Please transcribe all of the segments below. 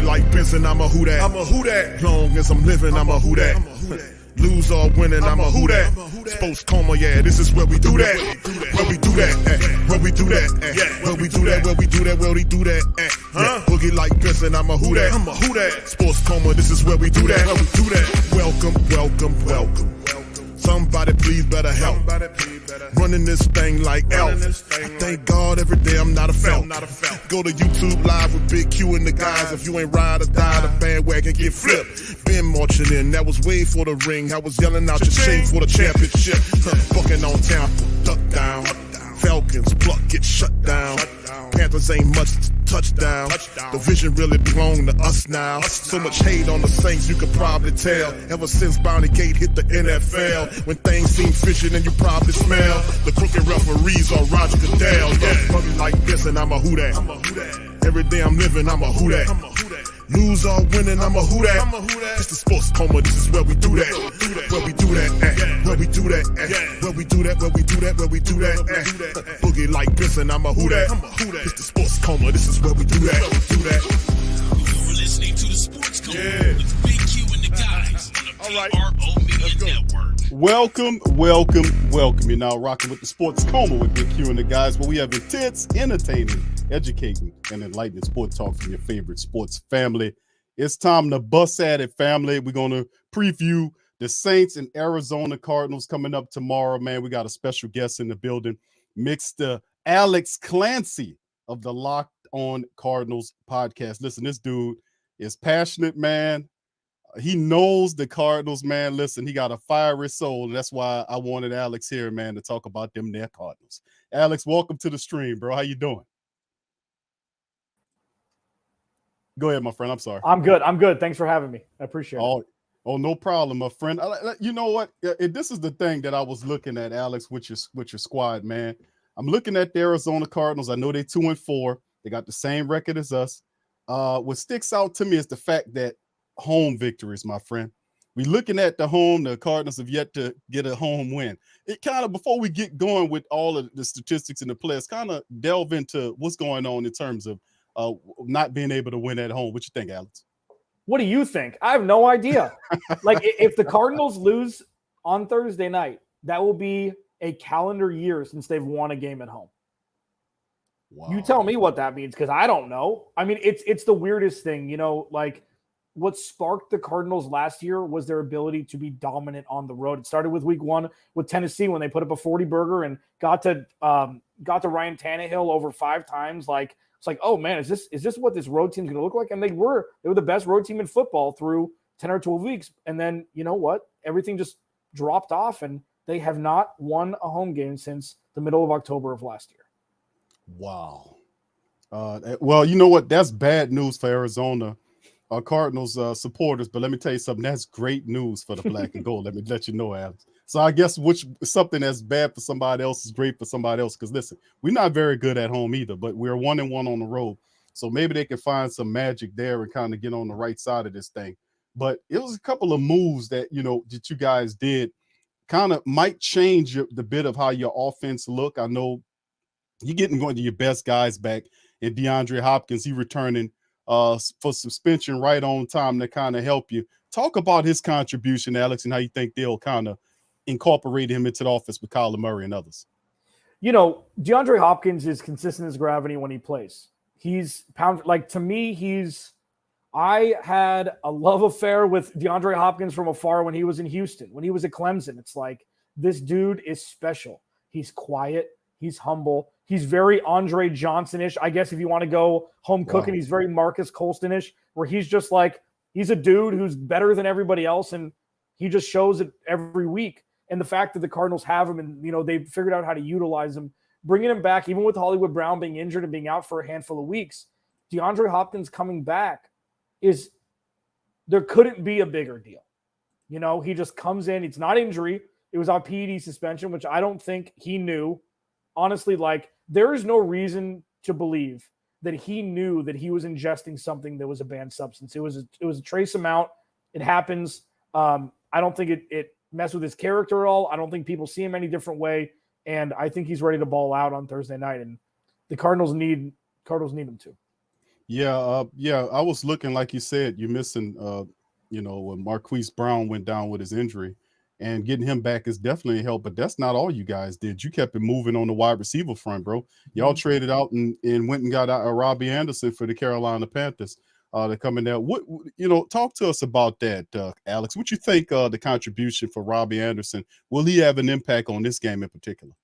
Boogie like Benson, I'm a who that. I'm a who that. Long as I'm living, I'm a who that. Lose or winning, I'm a who that. Sports coma, yeah, this is where we do that. Where we do that, where we do that, where we do that, where we do that, where we do that. Boogie like Benson, I'm a who that. I'm a who that. Sports coma, this is where we do that. Where we do that. Welcome, welcome, welcome. Somebody please better help. Running this thing like Elf. I thank God every day I'm not a felt. Go to YouTube Live with Big Q and the guys. If you ain't ride or die, the bandwagon get flipped. Been marching in, that was way for the ring. I was yelling out your shame for the championship. Bucking on Tampa, duck down. Falcons, pluck, get shut down. Panthers ain't much touchdown. The vision really belong to us now. So much hate on the Saints, you could probably tell. Ever since Bounty Gate hit the NFL, when things seem fishy and you probably smell the crooked referees or Roger Goodell. Yeah, probably like this and I'm a who that. Every day I'm living, I'm a who that. Lose or winning, I'm a who that. It's the sports coma, this is where we do that. Where we do that, where we do that, where we do that, where we do that, where we do that. Boogie like Benson, I'm a who that. It's the sports coma, this is where we do that. You're listening to the Sports Coma with Big Q and the guys on the PRO Media Network. Welcome. You're now rocking with the Sports Coma with Big Q and the guys, where we have intense, entertaining, educating, and enlightening sports talk from your favorite sports family. It's time to bust at it, family. We're going to preview the Saints and Arizona Cardinals coming up tomorrow, man. We got a special guest in the building, Mr. Alex Clancy of the Locked On Cardinals podcast. Listen, this dude is passionate, man. He knows the Cardinals, man. Listen, he got a fiery soul. And that's why I wanted Alex here, man, to talk about them their Cardinals. Alex, welcome to the stream, bro. How you doing? Go ahead, my friend. I'm sorry. I'm good. Thanks for having me. I appreciate it. Oh, no problem, my friend. You know what? This is the thing that I was looking at, Alex, with your squad, man. I'm looking at the Arizona Cardinals. I know they're 2-4. They got the same record as us. What sticks out to me is the fact that home victories, my friend. We're looking at the Cardinals have yet to get a home win. It kind of, before we get going with all of the statistics and the players, kind of delve into what's going on in terms of not being able to win at home. What you think, Alex? What do you think? I have no idea. Like, if the Cardinals lose on Thursday night, that will be a calendar year since they've won a game at home. Wow. You tell me what that means, because I don't know. I mean, it's the weirdest thing, you know, like what sparked the Cardinals last year was their ability to be dominant on the road. It started with week 1 with Tennessee when they put up a 40-burger and got to Ryan Tannehill over 5 times. Like, it's like, oh man, is this what this road team's going to look like? And they were the best road team in football through 10 or 12 weeks. And then, you know what? Everything just dropped off, and they have not won a home game since the middle of October of last year. Wow. Well, you know what? That's bad news for Arizona Cardinals supporters, but let me tell you something. That's great news for the black and gold. Let me let you know, Alex. So I guess something that's bad for somebody else is great for somebody else. Because listen, we're not very good at home either, but we're 1-1 on the road. So maybe they can find some magic there and kind of get on the right side of this thing. But it was a couple of moves that you guys did, kind of might change the bit of how your offense look. I know you're getting going to your best guys back, and DeAndre Hopkins, he returning for suspension right on time to kind of help you. Talk about his contribution, Alex, and how you think they'll kind of incorporate him into the offense with Kyler Murray and others. You know, DeAndre Hopkins is consistent as gravity when he plays. He's to me, I had a love affair with DeAndre Hopkins from afar when he was in Houston, when he was at Clemson. It's like, this dude is special. He's quiet. He's humble. He's very Andre Johnson-ish. I guess if you want to go home cooking, he's very Marcus Colston-ish, where he's just like, he's a dude who's better than everybody else, and he just shows it every week. And the fact that the Cardinals have him and, they've figured out how to utilize him, bringing him back, even with Hollywood Brown being injured and being out for a handful of weeks, DeAndre Hopkins coming back there couldn't be a bigger deal. He just comes in. It's not injury. It was on PED suspension, which I don't think he knew. Honestly, there is no reason to believe that he knew that he was ingesting something that was a banned substance. It was a trace amount. It happens. I don't think it messed with his character at all. I don't think people see him any different way. And I think he's ready to ball out on Thursday night. And the Cardinals need him to. Yeah. I was looking, like you said, you're missing, when Marquise Brown went down with his injury, and getting him back is definitely a help. But that's not all you guys did. You kept it moving on the wide receiver front, bro. Y'all traded out and went and got Robbie Anderson for the Carolina Panthers. To come in there. Talk to us about that, Alex. What you think the contribution for Robbie Anderson? Will he have an impact on this game in particular?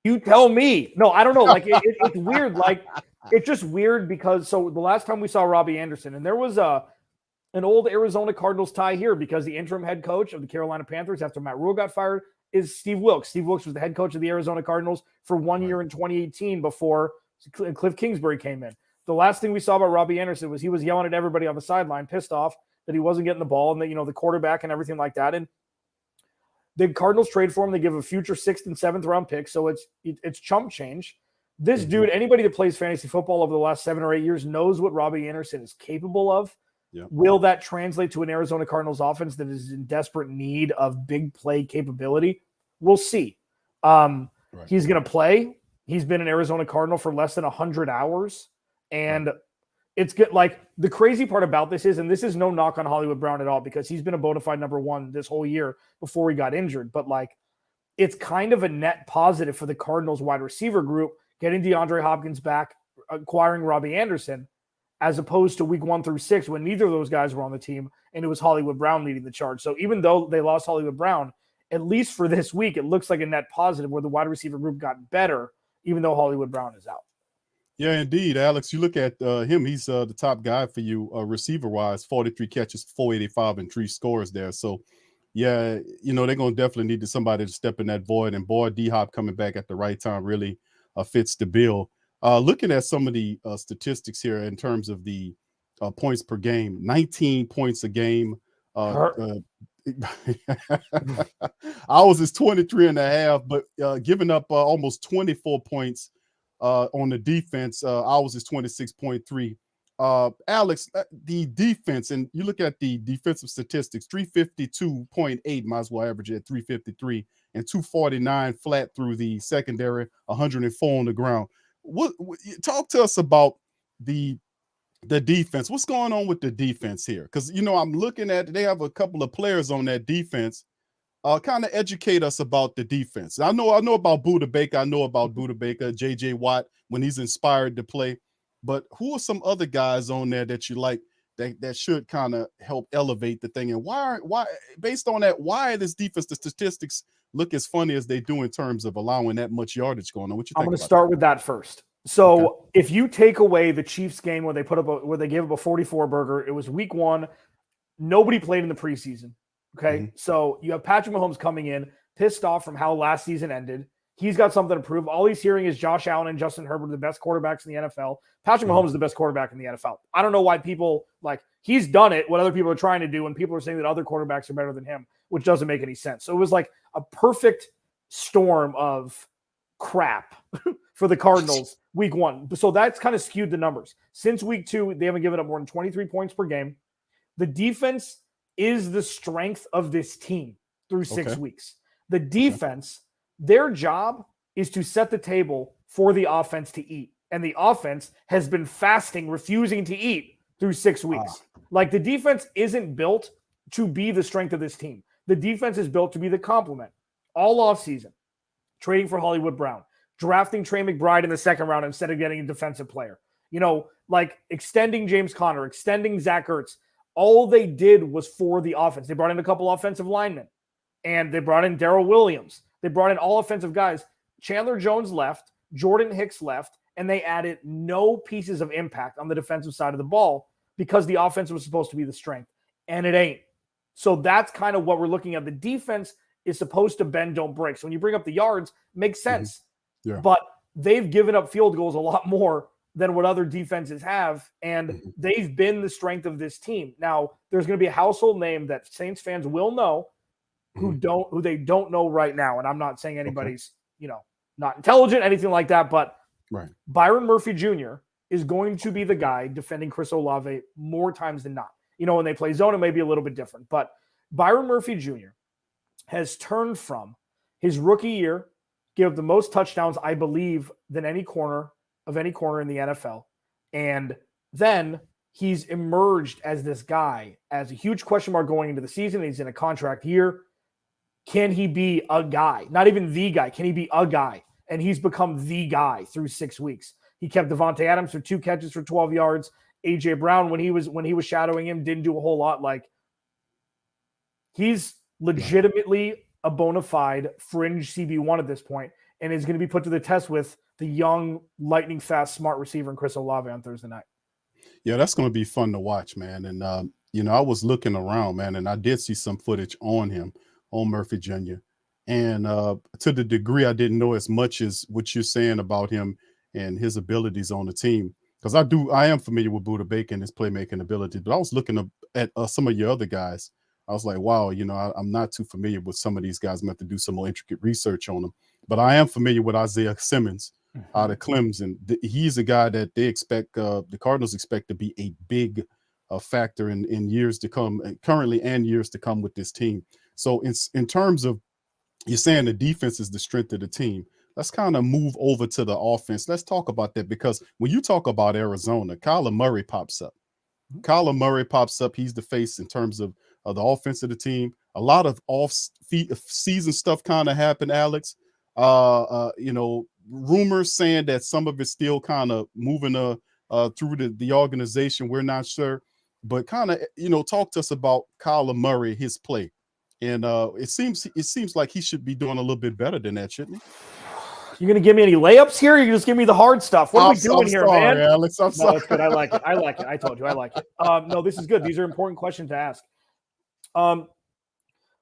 You tell me. No, I don't know. Like it's weird. Like it's just weird because so the last time we saw Robbie Anderson, and there was an old Arizona Cardinals tie here because the interim head coach of the Carolina Panthers after Matt Rule got fired is Steve Wilks. Steve Wilks was the head coach of the Arizona Cardinals for 1 year in 2018 before Cliff Kingsbury came in. The last thing we saw about Robbie Anderson was he was yelling at everybody on the sideline, pissed off that he wasn't getting the ball and that, the quarterback and everything like that. And the Cardinals trade for him. They give a future 6th and 7th round pick. So it's chump change. This dude, anybody that plays fantasy football over the last 7 or 8 years knows what Robbie Anderson is capable of. Yeah. Will that translate to an Arizona Cardinals offense that is in desperate need of big play capability? We'll see. He's going to play. He's been an Arizona Cardinal for less than 100 hours. And it's good. Like the crazy part about this is, and this is no knock on Hollywood Brown at all, because he's been a bona fide number one this whole year before he got injured. But like, it's kind of a net positive for the Cardinals wide receiver group, getting DeAndre Hopkins back, acquiring Robbie Anderson, as opposed to week 1 through 6 when neither of those guys were on the team and it was Hollywood Brown leading the charge. So even though they lost Hollywood Brown, at least for this week, it looks like a net positive where the wide receiver group got better, even though Hollywood Brown is out. Yeah, indeed, Alex. You look at him; he's the top guy for you receiver-wise. 43 catches, 485, and 3 scores there. So, yeah, they're going to definitely need somebody to step in that void. And boy, D-Hop coming back at the right time really fits the bill. Looking at some of the statistics here in terms of the points per game, 19 points a game. Ours is 23 and a half, but giving up almost 24 points on the defense. Ours is 26.3. Alex, the defense, and you look at the defensive statistics, 352.8, might as well average at 353, and 249 flat through the secondary, 104 on the ground. What talk to us about the defense? What's going on with the defense here? Because I'm looking at, they have a couple of players on that defense. Kind of educate us about the defense. I know about Budda Baker. I know about Budda Baker, J.J. Watt when he's inspired to play. But who are some other guys on there that you like that should kind of help elevate the thing? And why based on that, why this defense, the statistics look as funny as they do in terms of allowing that much yardage going on? What you think? I'm going to start with that first. So if you take away the Chiefs game where they gave up a 44 burger, it was week 1. Nobody played in the preseason. Okay. So you have Patrick Mahomes coming in pissed off from how last season ended. He's got something to prove. All he's hearing is Josh Allen and Justin Herbert are the best quarterbacks in the NFL. Patrick Mahomes is the best quarterback in the NFL. I don't know why people he's done it, what other people are trying to do, and people are saying that other quarterbacks are better than him, which doesn't make any sense. So it was like a perfect storm of crap for the Cardinals week 1. So that's kind of skewed the numbers. Since week 2, they haven't given up more than 23 points per game. The defense is the strength of this team through 6 weeks. The defense, their job is to set the table for the offense to eat. And the offense has been fasting, refusing to eat through 6 weeks. Like the defense isn't built to be the strength of this team. The defense is built to be the complement. All offseason, trading for Hollywood Brown, drafting Trey McBride in the 2nd round instead of getting a defensive player. Extending James Conner, extending Zach Ertz. All they did was for the offense. They brought in a couple offensive linemen, and they brought in Darrell Williams. They brought in all offensive guys. Chandler Jones left, Jordan Hicks left, and they added no pieces of impact on the defensive side of the ball because the offense was supposed to be the strength, and it ain't. So that's kind of what we're looking at. The defense is supposed to bend, don't break. So when you bring up the yards, makes sense. Yeah. But they've given up field goals a lot more than what other defenses have, and they've been the strength of this team. Now, there's going to be a household name that Saints fans will know who they don't know right now, and I'm not saying anybody's, not intelligent, anything like that, but Byron Murphy Jr. is going to be the guy defending Chris Olave more times than not. When they play zone, it may be a little bit different, but Byron Murphy Jr. has turned from his rookie year, gave up the most touchdowns, I believe, than any corner in the NFL, And then he's emerged as this guy, as a huge question mark going into the season. He's in a contract year. Can he be a guy? Not even the guy. Can he be a guy? And he's become the guy through 6 weeks. He kept Devontae Adams for 2 catches for 12 yards. A.J. Brown, when he was shadowing him, didn't do a whole lot. Like, he's legitimately a bona fide fringe CB1 at this point, and is going to be put to the test with the young, lightning fast, smart receiver in Chris Olave on Thursday night. Yeah, that's going to be fun to watch, man. And, I was looking around, man, and I did see some footage on him, on Murphy Jr. And to the degree I didn't know as much as what you're saying about him and his abilities on the team, because I am familiar with Budda Baker and his playmaking ability, but I was looking at some of your other guys. I was like, wow, I'm not too familiar with some of these guys. I'm going to have to do some more intricate research on them. But I am familiar with Isaiah Simmons out of Clemson. He's a guy that they expect, the Cardinals expect to be a big factor in years to come, currently and years to come with this team. So in terms of, you're saying the defense is the strength of the team. Let's kind of move over to the offense. Let's talk about that, because when you talk about Arizona, Kyler Murray pops up. He's the face in terms of the offense of the team. A lot of off-season stuff kind of happened, Alex. Rumors saying that some of it's still kind of moving through the organization. We're not sure. But kind of, talk to us about Kyler Murray, his play. And it seems like he should be doing a little bit better than that, shouldn't he? You going to give me any layups here? Or you just give me the hard stuff? What are we doing here, sorry, man? Alex, I'm sorry. That's good. I like it. I told you I like it. No, this is good. These are important questions to ask.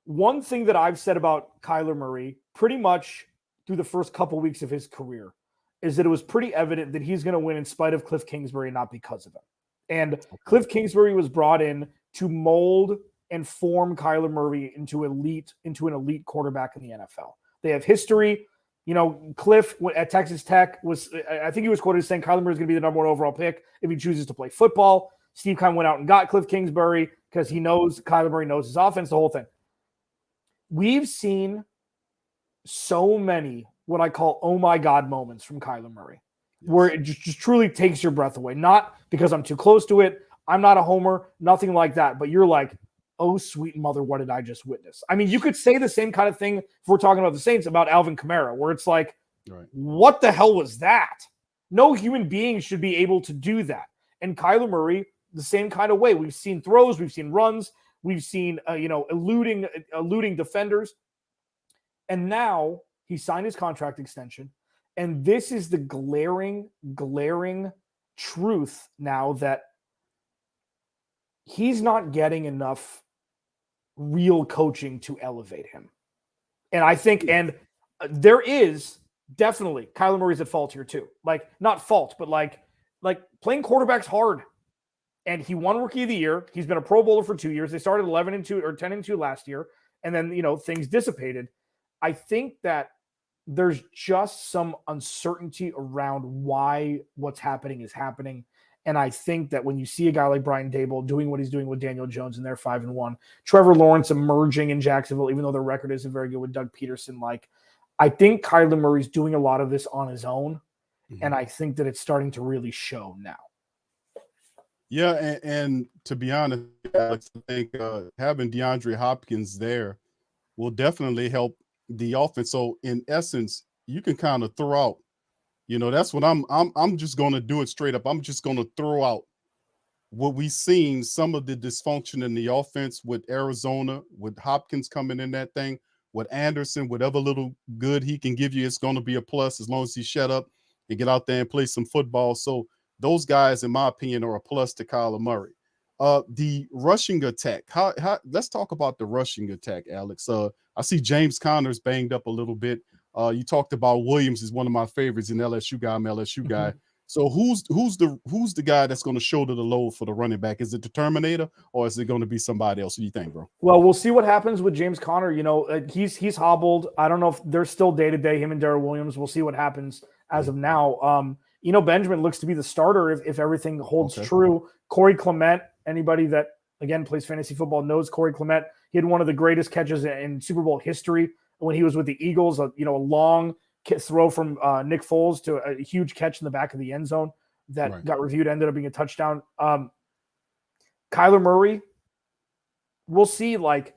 One thing that I've said about Kyler Murray pretty much through the first couple weeks of his career is that it was pretty evident that he's going to win in spite of Cliff Kingsbury, not because of him. And Cliff Kingsbury was brought in to mold and form Kyler Murray into an elite quarterback in the NFL. They have history. Cliff at Texas Tech I think he was quoted as saying Kyler Murray is going to be the number 1 overall pick if he chooses to play football. Steve Keim went out and got Cliff Kingsbury because he knows Kyler Murray knows his offense, the whole thing. We've seen so many what I call oh my God moments from Kyler Murray, where it just truly takes your breath away. Not because I'm too close to it. I'm not a homer, nothing like that. But you're like, oh, sweet mother, what did I just witness? I mean, you could say the same kind of thing if we're talking about the Saints about Alvin Kamara, where it's like, What the hell was that? No human being should be able to do that. And Kyler Murray, the same kind of way. We've seen throws, we've seen runs, we've seen, eluding defenders. And now he signed his contract extension. And this is the glaring truth now that he's not getting enough real coaching to elevate him. And I think, and there is definitely Kyler Murray's at fault here too. Like, not fault, but like playing quarterback's hard. And he won Rookie of the Year. He's been a Pro Bowler for 2 years. They started 11-2 or 10-2 last year. And then, things dissipated. I think that there's just some uncertainty around why what's happening is happening. And I think that when you see a guy like Brian Daboll doing what he's doing with Daniel Jones and they're 5-1, Trevor Lawrence emerging in Jacksonville, even though their record isn't very good with Doug Peterson, I think Kyler Murray's doing a lot of this on his own. Mm-hmm. And I think that it's starting to really show now. Yeah, and to be honest, Alex, I think having DeAndre Hopkins there will definitely help the offense. So in essence, you can kind of throw out, that's what I'm just going to do it straight up. I'm just going to throw out what we've seen, some of the dysfunction in the offense with Arizona, with Hopkins coming in that thing, with Anderson, whatever little good he can give you, it's going to be a plus as long as he shut up and get out there and play some football. So those guys, in my opinion, are a plus to Kyler Murray. The rushing attack. Let's talk about the rushing attack, Alex. I see James Conner's banged up a little bit. You talked about Williams is one of my favorites, an LSU guy. I'm an LSU guy. So who's the guy that's going to shoulder the load for the running back? Is it the Terminator or is it going to be somebody else? What do you think, bro? Well, we'll see what happens with James Conner. He's hobbled. I don't know if they're still day-to-day, him and Darrell Williams. We'll see what happens as of now. Benjamin looks to be the starter if everything holds true. Corey Clement, anybody that, again, plays fantasy football knows Corey Clement. He had one of the greatest catches in Super Bowl history when he was with the Eagles, a long throw from Nick Foles to a huge catch in the back of the end zone. that got reviewed ended up being a touchdown. Kyler Murray, we'll see. Like,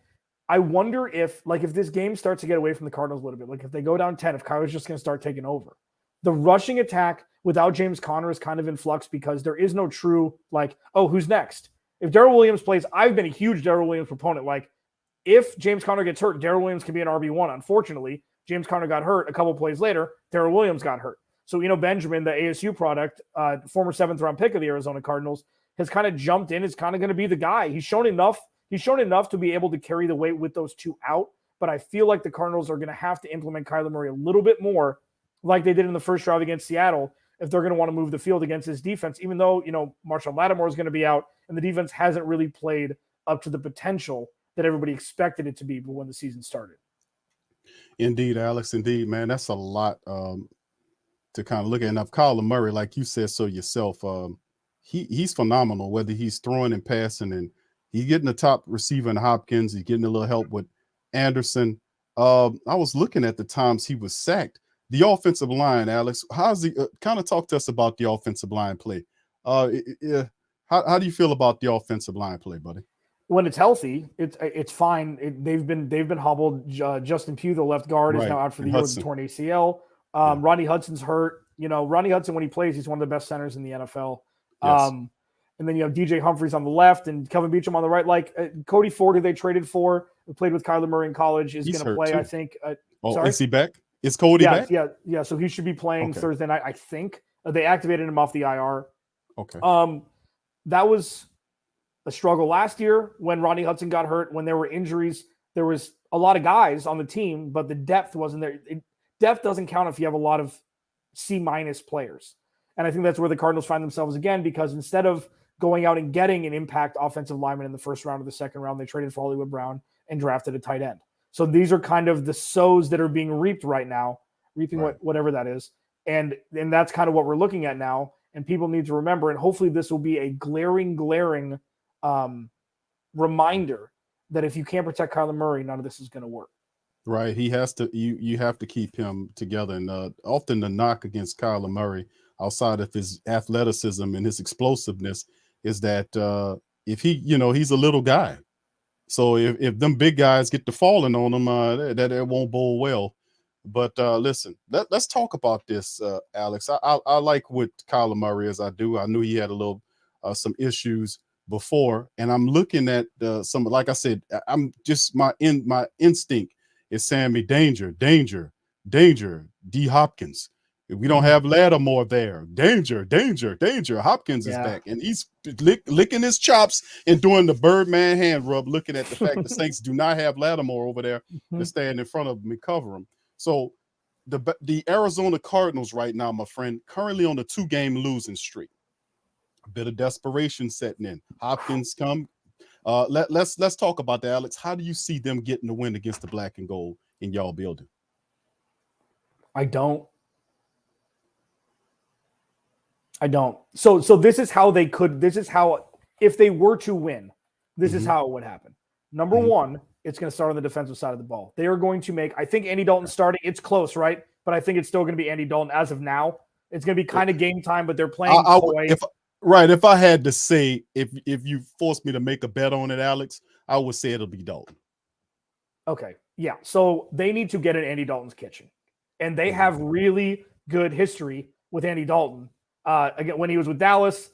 I wonder if this game starts to get away from the Cardinals a little bit, like if they go down 10, if Kyler's just going to start taking over. The rushing attack without James Conner is kind of in flux because there is no true, like, oh, who's next? If Darrell Williams plays, I've been a huge Darrell Williams proponent. Like, if James Conner gets hurt, Darrell Williams can be an RB1. Unfortunately, James Conner got hurt a couple plays later. Darrell Williams got hurt. So, Benjamin, the ASU product, former 7th-round pick of the Arizona Cardinals, has kind of jumped in, is kind of going to be the guy. He's shown enough to be able to carry the weight with those two out, but I feel like the Cardinals are going to have to implement Kyler Murray a little bit more like they did in the first drive against Seattle if they're going to want to move the field against this defense, even though, Marshall Lattimore is going to be out and the defense hasn't really played up to the potential that everybody expected it to be when the season started. Indeed, Alex. Indeed, man. That's a lot to kind of look at. And if Kyler Murray, like you said so yourself, he's phenomenal, whether he's throwing and passing, and he's getting the top receiver in Hopkins. He's getting a little help with Anderson. I was looking at the times he was sacked. The offensive line, Alex, how's he? Kind of talk to us about the offensive line play. How do you feel about the offensive line play, buddy? When it's healthy, it's fine. They've been hobbled. Justin Pugh, the left guard, is now out for the year with a torn ACL. Ronnie Hudson's hurt. Ronnie Hudson, when he plays, he's one of the best centers in the NFL. Yes. And then you have DJ Humphries on the left and Kelvin Beachum on the right. Like Cody Ford, who they traded for, who played with Kyler Murray in college, is going to play, too. I think. Is he back? Is Cody back? Yeah. So he should be playing Thursday night, I think. They activated him off the IR. Okay. That was a struggle last year when Ronnie Hudson got hurt. When there were injuries, there was a lot of guys on the team, but the depth wasn't there. Depth doesn't count if you have a lot of C- players. And I think that's where the Cardinals find themselves again, because instead of going out and getting an impact offensive lineman in the first round or the second round, they traded for Hollywood Brown and drafted a tight end. So these are kind of the sows that are being reaped right now, whatever that is. And that's kind of what we're looking at now. And people need to remember, and hopefully this will be a glaring reminder that if you can't protect Kyler Murray, none of this is going to work. Right. He has to, you have to keep him together. And often the knock against Kyler Murray, outside of his athleticism and his explosiveness, is that if he, he's a little guy. So if them big guys get to falling on him, that it won't bowl well. But listen, let's talk about this, Alex. I like what Kyler Murray is. I do. I knew he had a little some issues before, and I'm looking at some. Like I said, I'm just my instinct is saying me danger, danger, danger. D Hopkins. If we don't have Lattimore there, danger, danger, danger. Hopkins is back, and he's licking his chops and doing the Birdman hand rub, looking at the fact the Saints do not have Lattimore over there to stand in front of him and cover him. So the Arizona Cardinals right now, my friend, currently on a 2-game losing streak. A bit of desperation setting in. Hopkins come. Let's talk about that, Alex. How do you see them getting the win against the Black and Gold in y'all building? I don't. So this is how they could. This is how, if they were to win, this is how it would happen. Number one, it's going to start on the defensive side of the ball. They are going to make, I think Andy Dalton starting. It's close, right? But I think it's still going to be Andy Dalton as of now. It's going to be kind of game time, but they're playing. If I had to say, if you forced me to make a bet on it, Alex, I would say it'll be Dalton. Okay. Yeah. So they need to get in Andy Dalton's kitchen. And they have really good history with Andy Dalton. Again, when he was with Dallas,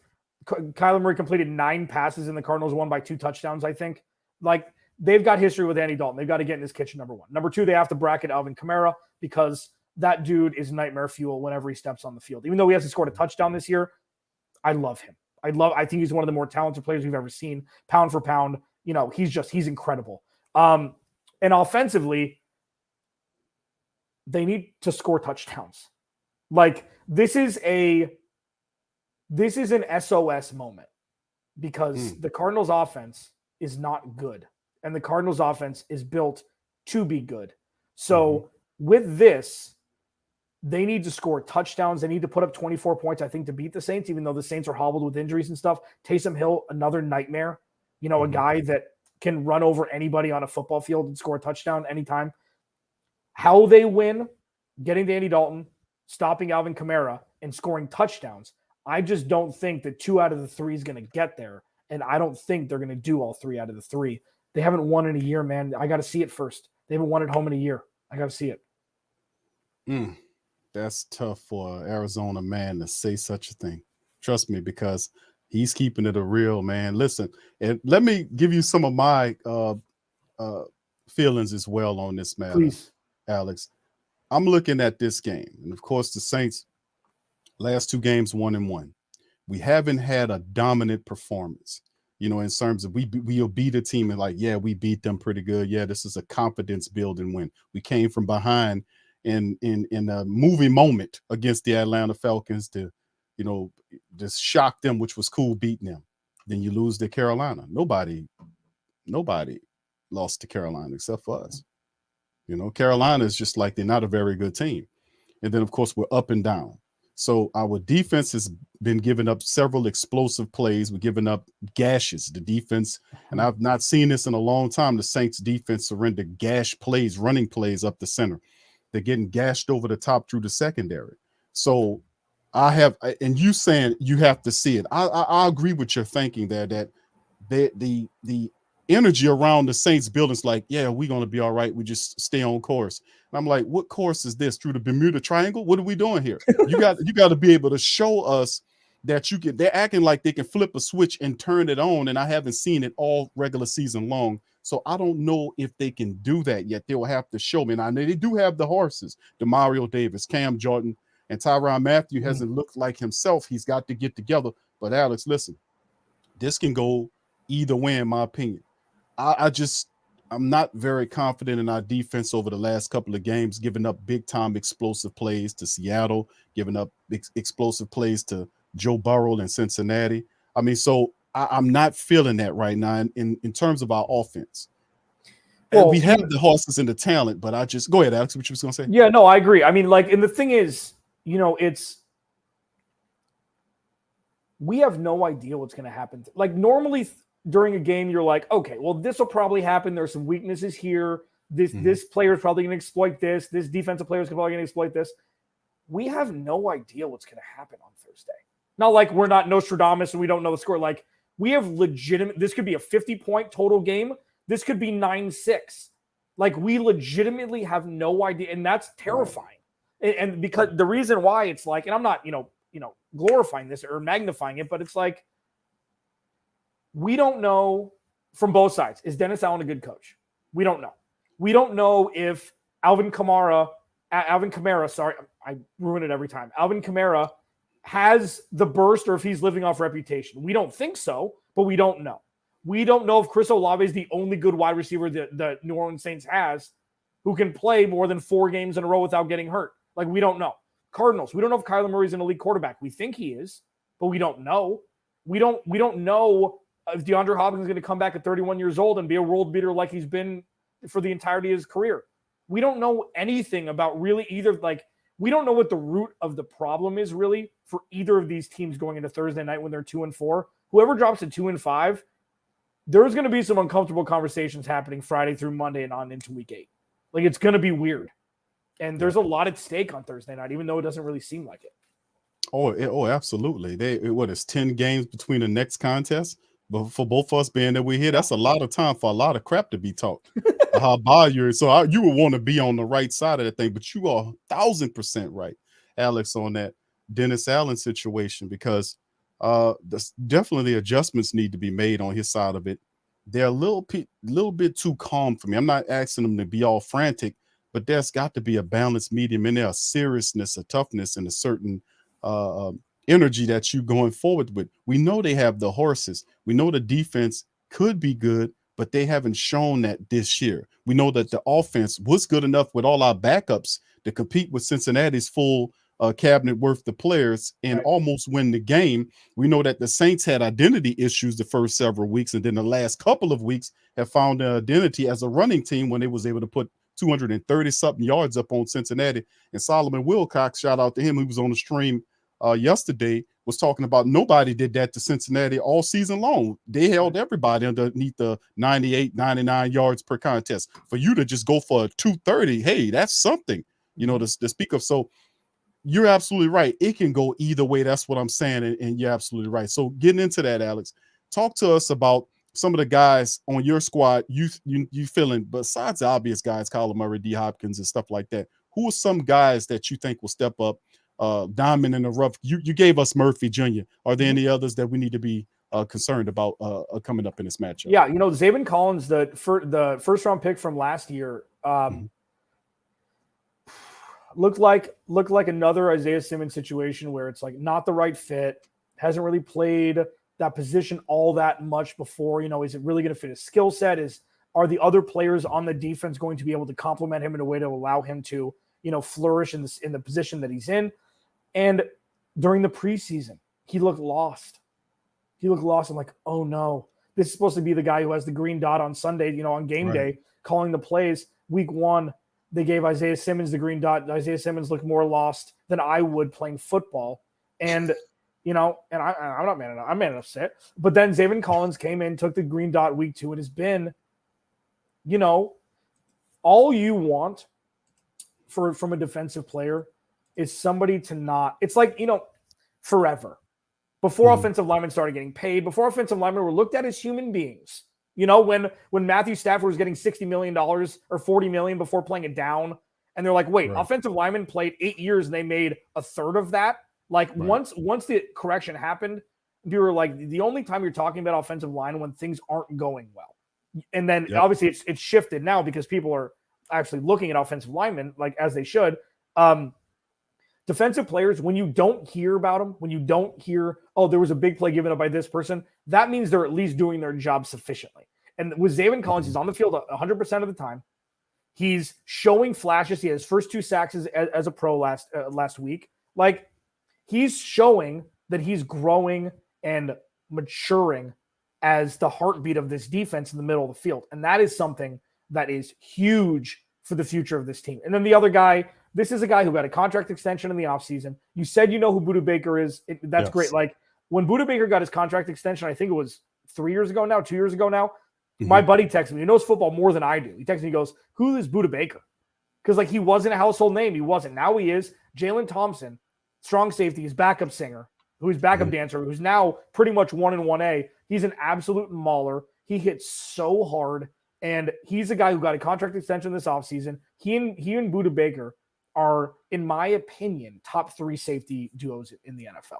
Kyler Murray completed 9 passes and the Cardinals won by 2 touchdowns, I think. Like, they've got history with Andy Dalton. They've got to get in his kitchen, number one. Number two, they have to bracket Alvin Kamara because that dude is nightmare fuel whenever he steps on the field. Even though he hasn't scored a touchdown this year, I love him. I think he's one of the more talented players we've ever seen. Pound for pound, he's incredible. And offensively, they need to score touchdowns. Like, this is an SOS moment because the Cardinals offense is not good. And the Cardinals offense is built to be good. So with this, they need to score touchdowns. They need to put up 24 points, I think, to beat the Saints, even though the Saints are hobbled with injuries and stuff. Taysom Hill, another nightmare. A guy that can run over anybody on a football field and score a touchdown anytime. How they win, getting to Andy Dalton, stopping Alvin Kamara, and scoring touchdowns. I just don't think that 2 out of the 3 is going to get there. And I don't think they're going to do all 3 out of the 3. They haven't won in a year, man. I got to see it first. They haven't won at home in a year. I got to see it. That's tough for an Arizona man to say such a thing. Trust me, because he's keeping it a real, man. Listen, and let me give you some of my feelings as well on this matter. Please. Alex. I'm looking at this game, and of course, the Saints last 2 games 1-1. We haven't had a dominant performance, in terms of we'll beat a team and we beat them pretty good. Yeah, this is a confidence building win. We came from behind in a movie moment against the Atlanta Falcons to, just shock them, which was cool beating them. Then you lose to Carolina. Nobody lost to Carolina except for us. Carolina is just they're not a very good team. And then, of course, we're up and down. So our defense has been giving up several explosive plays. We're giving up gashes. The defense, and I've not seen this in a long time, the Saints defense surrender gash plays, running plays up the center. They're getting gashed over the top through the secondary. So and you saying you have to see it. I agree with your thinking there that the energy around the Saints building's we're going to be all right. We just stay on course. And I'm like, what course is this? Through the Bermuda Triangle? What are we doing here? You got to be able to show us that they're acting like they can flip a switch and turn it on. And I haven't seen it all regular season long. So I don't know if they can do that yet. They'll have to show me. And I know they do have the horses, Demario Davis, Cam Jordan, and Tyrann Mathieu hasn't looked like himself. He's got to get together. But Alex, listen, this can go either way, in my opinion. I'm not very confident in our defense over the last couple of games, giving up big time explosive plays to Seattle, giving up explosive plays to Joe Burrow and Cincinnati. I mean, so I'm not feeling that right now in terms of our offense. Well, we have the horses and the talent, but go ahead, Alex, what you was going to say? Yeah, no, I agree. I mean, and the thing is, we have no idea what's going to happen. Normally during a game, you're like, okay, well, this will probably happen. There's some weaknesses here. This player is probably going to exploit this. This defensive player is probably going to exploit this. We have no idea what's going to happen on Thursday. Not like we're not Nostradamus and we don't know the score. We have this could be a 50-point total game. This could be 9-6. We legitimately have no idea. And that's terrifying. Right. And because the reason why it's and I'm not, glorifying this or magnifying it, but it's we don't know from both sides. Is Dennis Allen a good coach? We don't know. We don't know if Alvin Kamara, sorry, I ruin it every time. Alvin Kamara has the burst or if he's living off reputation. We don't think so, but we don't know. We don't know if Chris Olave is the only good wide receiver that the New Orleans Saints has who can play more than 4 games in a row without getting hurt. We don't know. Cardinals, we don't know if Kyler Murray's an elite quarterback. We think he is, but we don't know. We don't know if DeAndre Hopkins is going to come back at 31 years old and be a world beater like he's been for the entirety of his career. We don't know anything about really either. We don't know what the root of the problem is really for either of these teams going into Thursday night when they're 2-4. Whoever drops to 2-5, there's going to be some uncomfortable conversations happening Friday through Monday and on into week 8. It's going to be weird. And there's a lot at stake on Thursday night, even though it doesn't really seem like it. Oh, absolutely. It's 10 games between the next contest? But for both of us being that we're here, that's a lot of time for a lot of crap to be talked. So you would want to be on the right side of that thing, but you are 1,000% right, Alex, on that Dennis Allen situation, because definitely adjustments need to be made on his side of it. They're a little bit too calm for me. I'm not asking them to be all frantic, but there's got to be a balanced medium in there, a seriousness, a toughness, and a certain energy that you going forward with. We know they have the horses. We know the defense could be good, but they haven't shown that this year. We know that the offense was good enough with all our backups to compete with Cincinnati's full cabinet worth of players and almost win the game. We know that the Saints had identity issues the first several weeks, and then the last couple of weeks have found their identity as a running team when they was able to put 230-something yards up on Cincinnati. And Solomon Wilcox, shout out to him, who was on the stream yesterday, was talking about nobody did that to Cincinnati all season long. They held everybody underneath the 98, 99 yards per contest. For you to just go for a 230, hey, that's something, to speak of. So you're absolutely right. It can go either way. That's what I'm saying, and you're absolutely right. So getting into that, Alex, talk to us about some of the guys on your squad you feeling, besides the obvious guys, Kyler Murray, D. Hopkins, and stuff like that. Who are some guys that you think will step up, diamond in the rough? You gave us Murphy Jr. Are there any others that we need to be concerned about coming up in this matchup? Yeah, Zaven Collins, the first round pick from last year, looked like another Isaiah Simmons situation where it's like not the right fit, hasn't really played that position all that much before. Is it really going to fit his skill set? Are the other players on the defense going to be able to complement him in a way to allow him to, flourish in the position that he's in? And during the preseason, he looked lost. I'm like, oh no, this is supposed to be the guy who has the green dot on Sunday, on game day, calling the plays. Week 1, they gave Isaiah Simmons the green dot. Isaiah Simmons looked more lost than I would playing football. And, and I'm not mad enough. I'm mad enough set. But then Zaven Collins came in, took the green dot week 2. It has been, all you want from a defensive player is somebody to not. It's like, forever. Before offensive linemen started getting paid, before offensive linemen were looked at as human beings. When Matthew Stafford was getting $60 million or $40 million before playing it down, and they're like, wait, offensive linemen played 8 years and they made a third of that. Like once the correction happened, you were like, the only time you're talking about offensive line when things aren't going well. And then obviously it's shifted now because people are actually looking at offensive linemen like as they should. Defensive players, when you don't hear about them, when you don't hear, oh, there was a big play given up by this person, that means they're at least doing their job sufficiently. And with Zaven Collins, he's on the field 100% of the time. He's showing flashes. He had his first 2 sacks as a pro last week. Like, he's showing that he's growing and maturing as the heartbeat of this defense in the middle of the field. And that is something that is huge for the future of this team. And then the other guy, this is a guy who got a contract extension in the offseason. You said you know who Budda Baker is. That's great. Like, when Budda Baker got his contract extension, I think it was 2 years ago now, my buddy texted me. He knows football more than I do. He texted me, he goes, who is Budda Baker? Because, like, he wasn't a household name. He wasn't. Now he is. Jalen Thompson, strong safety, his backup singer, who's backup dancer, who's now pretty much 1 in 1A. He's an absolute mauler. He hits so hard, and he's a guy who got a contract extension this offseason. He and Budda Baker are, in my opinion, top 3 safety duos in the NFL.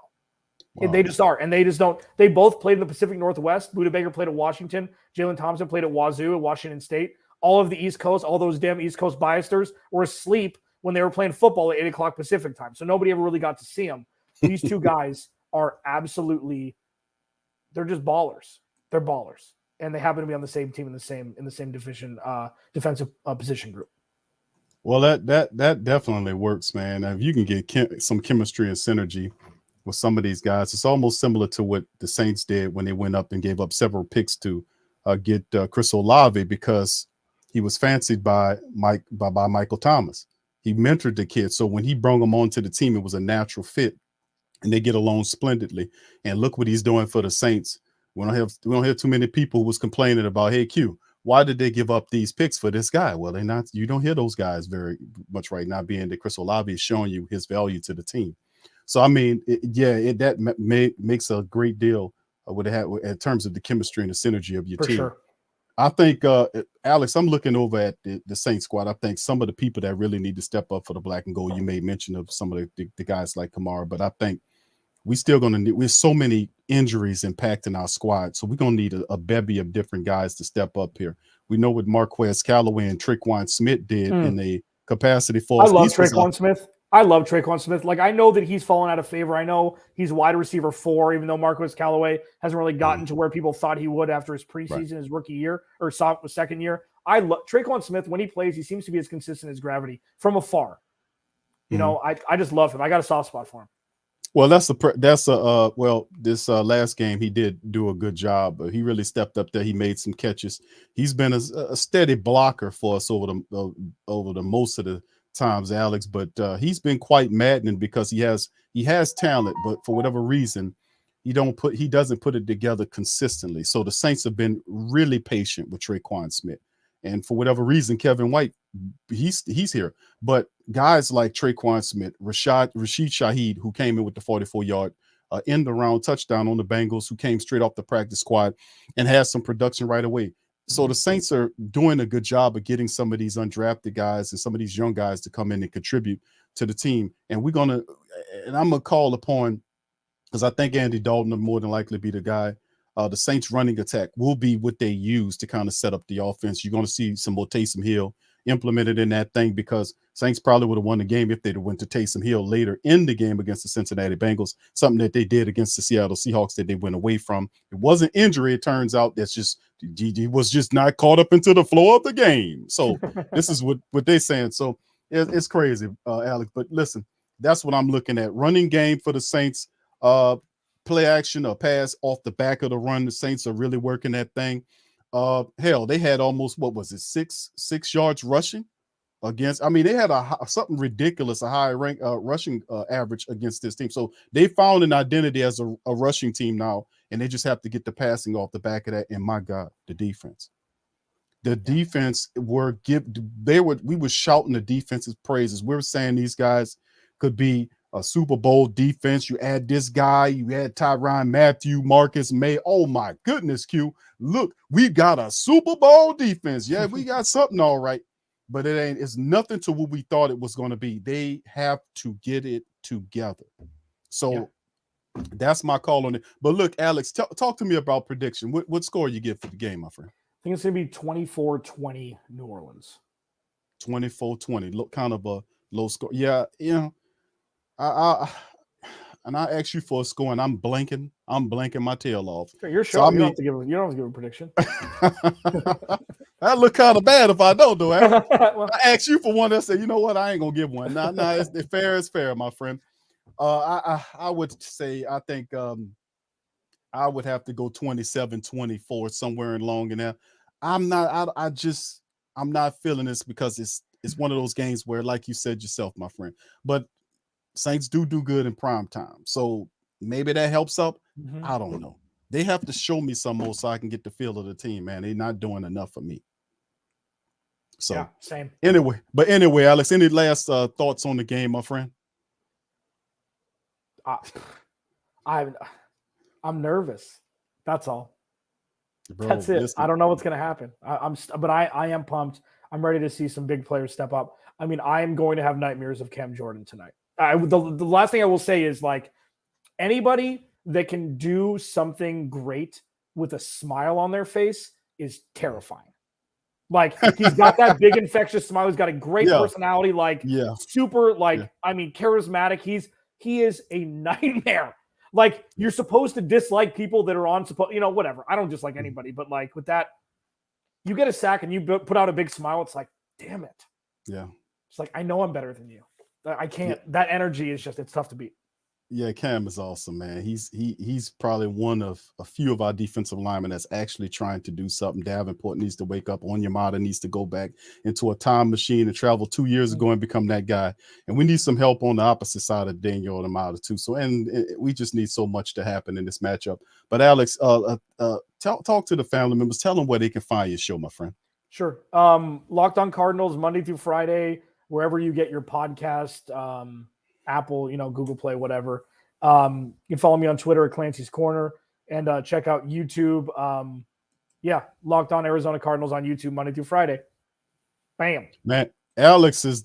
Wow. They just are, and they just don't. They both played in the Pacific Northwest. Budda Baker played at Washington. Jalen Thompson played at Wazoo at Washington State. All of the East Coast, all those damn East Coast biasters were asleep when they were playing football at 8 o'clock Pacific time. So nobody ever really got to see them. These 2 guys are absolutely, they're just ballers. They're ballers. And they happen to be on the same team in the same division, defensive position group. Well, that definitely works, man. If you can get some chemistry and synergy with some of these guys, it's almost similar to what the Saints did when they went up and gave up several picks to get Chris Olave, because he was fancied by Michael Thomas. He mentored the kid, so when he brought him onto the team, it was a natural fit, and they get along splendidly. And look what he's doing for the Saints. We don't have too many people who was complaining about, hey, Q, why did they give up these picks for this guy? Well, you don't hear those guys very much right now, being that Chris Olave is showing you his value to the team. So, I mean, that makes a great deal in terms of the chemistry and the synergy of your team. Sure. I think, Alex, I'm looking over at the Saints squad. I think some of the people that really need to step up for the black and gold, you made mention of some of the guys like Kamara, but I think we're so many injuries impacting our squad. So we're going to need a bevy of different guys to step up here. We know what Marquez Callaway and Tre'Quan Smith did in a capacity for us. I love Tre'Quan Smith. Like, I know that he's fallen out of favor. I know he's wide receiver 4, even though Marquez Callaway hasn't really gotten to where people thought he would after his preseason, his rookie year, or second year. I love Tre'Quan Smith. When he plays, he seems to be as consistent as gravity from afar. You know, I just love him. I got a soft spot for him. Well, this last game he did do a good job. He really stepped up there. He made some catches. He's been a steady blocker for us over the most of the times, Alex. But he's been quite maddening because he has talent, but for whatever reason, he doesn't put it together consistently. So the Saints have been really patient with Tre'Quan Smith, and for whatever reason, Kevin White, he's here. But guys like Traquan Smith, Rashid Shaheed, who came in with the 44-yard end around touchdown on the Bengals, who came straight off the practice squad and has some production right away. So the Saints are doing a good job of getting some of these undrafted guys and some of these young guys to come in and contribute to the team. And I'm going to call upon, because I think Andy Dalton will more than likely be the guy. The Saints running attack will be what they use to kind of set up the offense. You're going to see some more Taysom Hill implemented in that thing, because Saints probably would have won the game if they'd have went to Taysom Hill later in the game against the Cincinnati Bengals, something that they did against the Seattle Seahawks that they went away from. It wasn't injury. It turns out that's just he was just not caught up into the flow of the game. So this is what they're saying. So it's crazy, Alex. But listen, that's what I'm looking at. Running game for the Saints, play action or pass off the back of the run. The Saints are really working that thing. Hell, they had almost, what was it, six yards rushing against. I mean, they had something ridiculous, a high rank rushing average against this team. So they found an identity as a rushing team now, and they just have to get the passing off the back of that. And my God, the defense. The defense we were shouting the defense's praises. We were saying these guys could be a Super Bowl defense. You add this guy, you add Tyrann Mathieu, Marcus May. Oh my goodness, Q. Look, we got a Super Bowl defense. Yeah, we got something all right, but it's nothing to what we thought it was going to be. They have to get it together. So that's my call on it. But look, Alex, talk to me about prediction. What score you get for the game, my friend? I think it's going to be 24-20 New Orleans. 24-20. Look, kind of a low score. Yeah, you know. I asked you for a score, and I'm blanking my tail off. You're sure. So, you don't have to give a prediction. That look kind of bad if I don't, though. I asked you for one. I said, you know what? I ain't gonna give one. No, it's fair is fair, my friend. I would say I think I would have to go 27-24 somewhere in long in there. I'm not feeling this, because it's one of those games where, like you said yourself, my friend, but Saints do good in prime time. So maybe that helps out. Mm-hmm. I don't know. They have to show me some more so I can get the feel of the team, man. They're not doing enough for me. So yeah, same. Anyway, Alex, any last thoughts on the game, my friend? I'm nervous. That's all. Bro, that's it. Listen. I don't know what's going to happen. But I am pumped. I'm ready to see some big players step up. I mean, I am going to have nightmares of Cam Jordan tonight. The last thing I will say is, like, anybody that can do something great with a smile on their face is terrifying. Like, he's got that big infectious smile. He's got a great personality, super, I mean, charismatic. He is a nightmare. Like, you're supposed to dislike people that are on, whatever. I don't dislike anybody, but like with that, you get a sack and you put out a big smile. It's like, damn it. Yeah. It's like, I know I'm better than you. I can't. Yeah. That energy is it's tough to beat. Yeah, Cam is awesome, man. He's probably one of a few of our defensive linemen that's actually trying to do something. Davenport needs to wake up. Onyemata needs to go back into a time machine and travel 2 years ago and become that guy. And we need some help on the opposite side of Daniel Onyemata too. So, and we just need so much to happen in this matchup. But Alex, talk to the family members. Tell them where they can find your show, my friend. Sure. Locked On Cardinals, Monday through Friday, wherever you get your podcast, Apple, Google Play, whatever. You can follow me on Twitter at Clancy's Corner, and check out YouTube. Locked On Arizona Cardinals on YouTube Monday through Friday. Bam. Man, Alex is,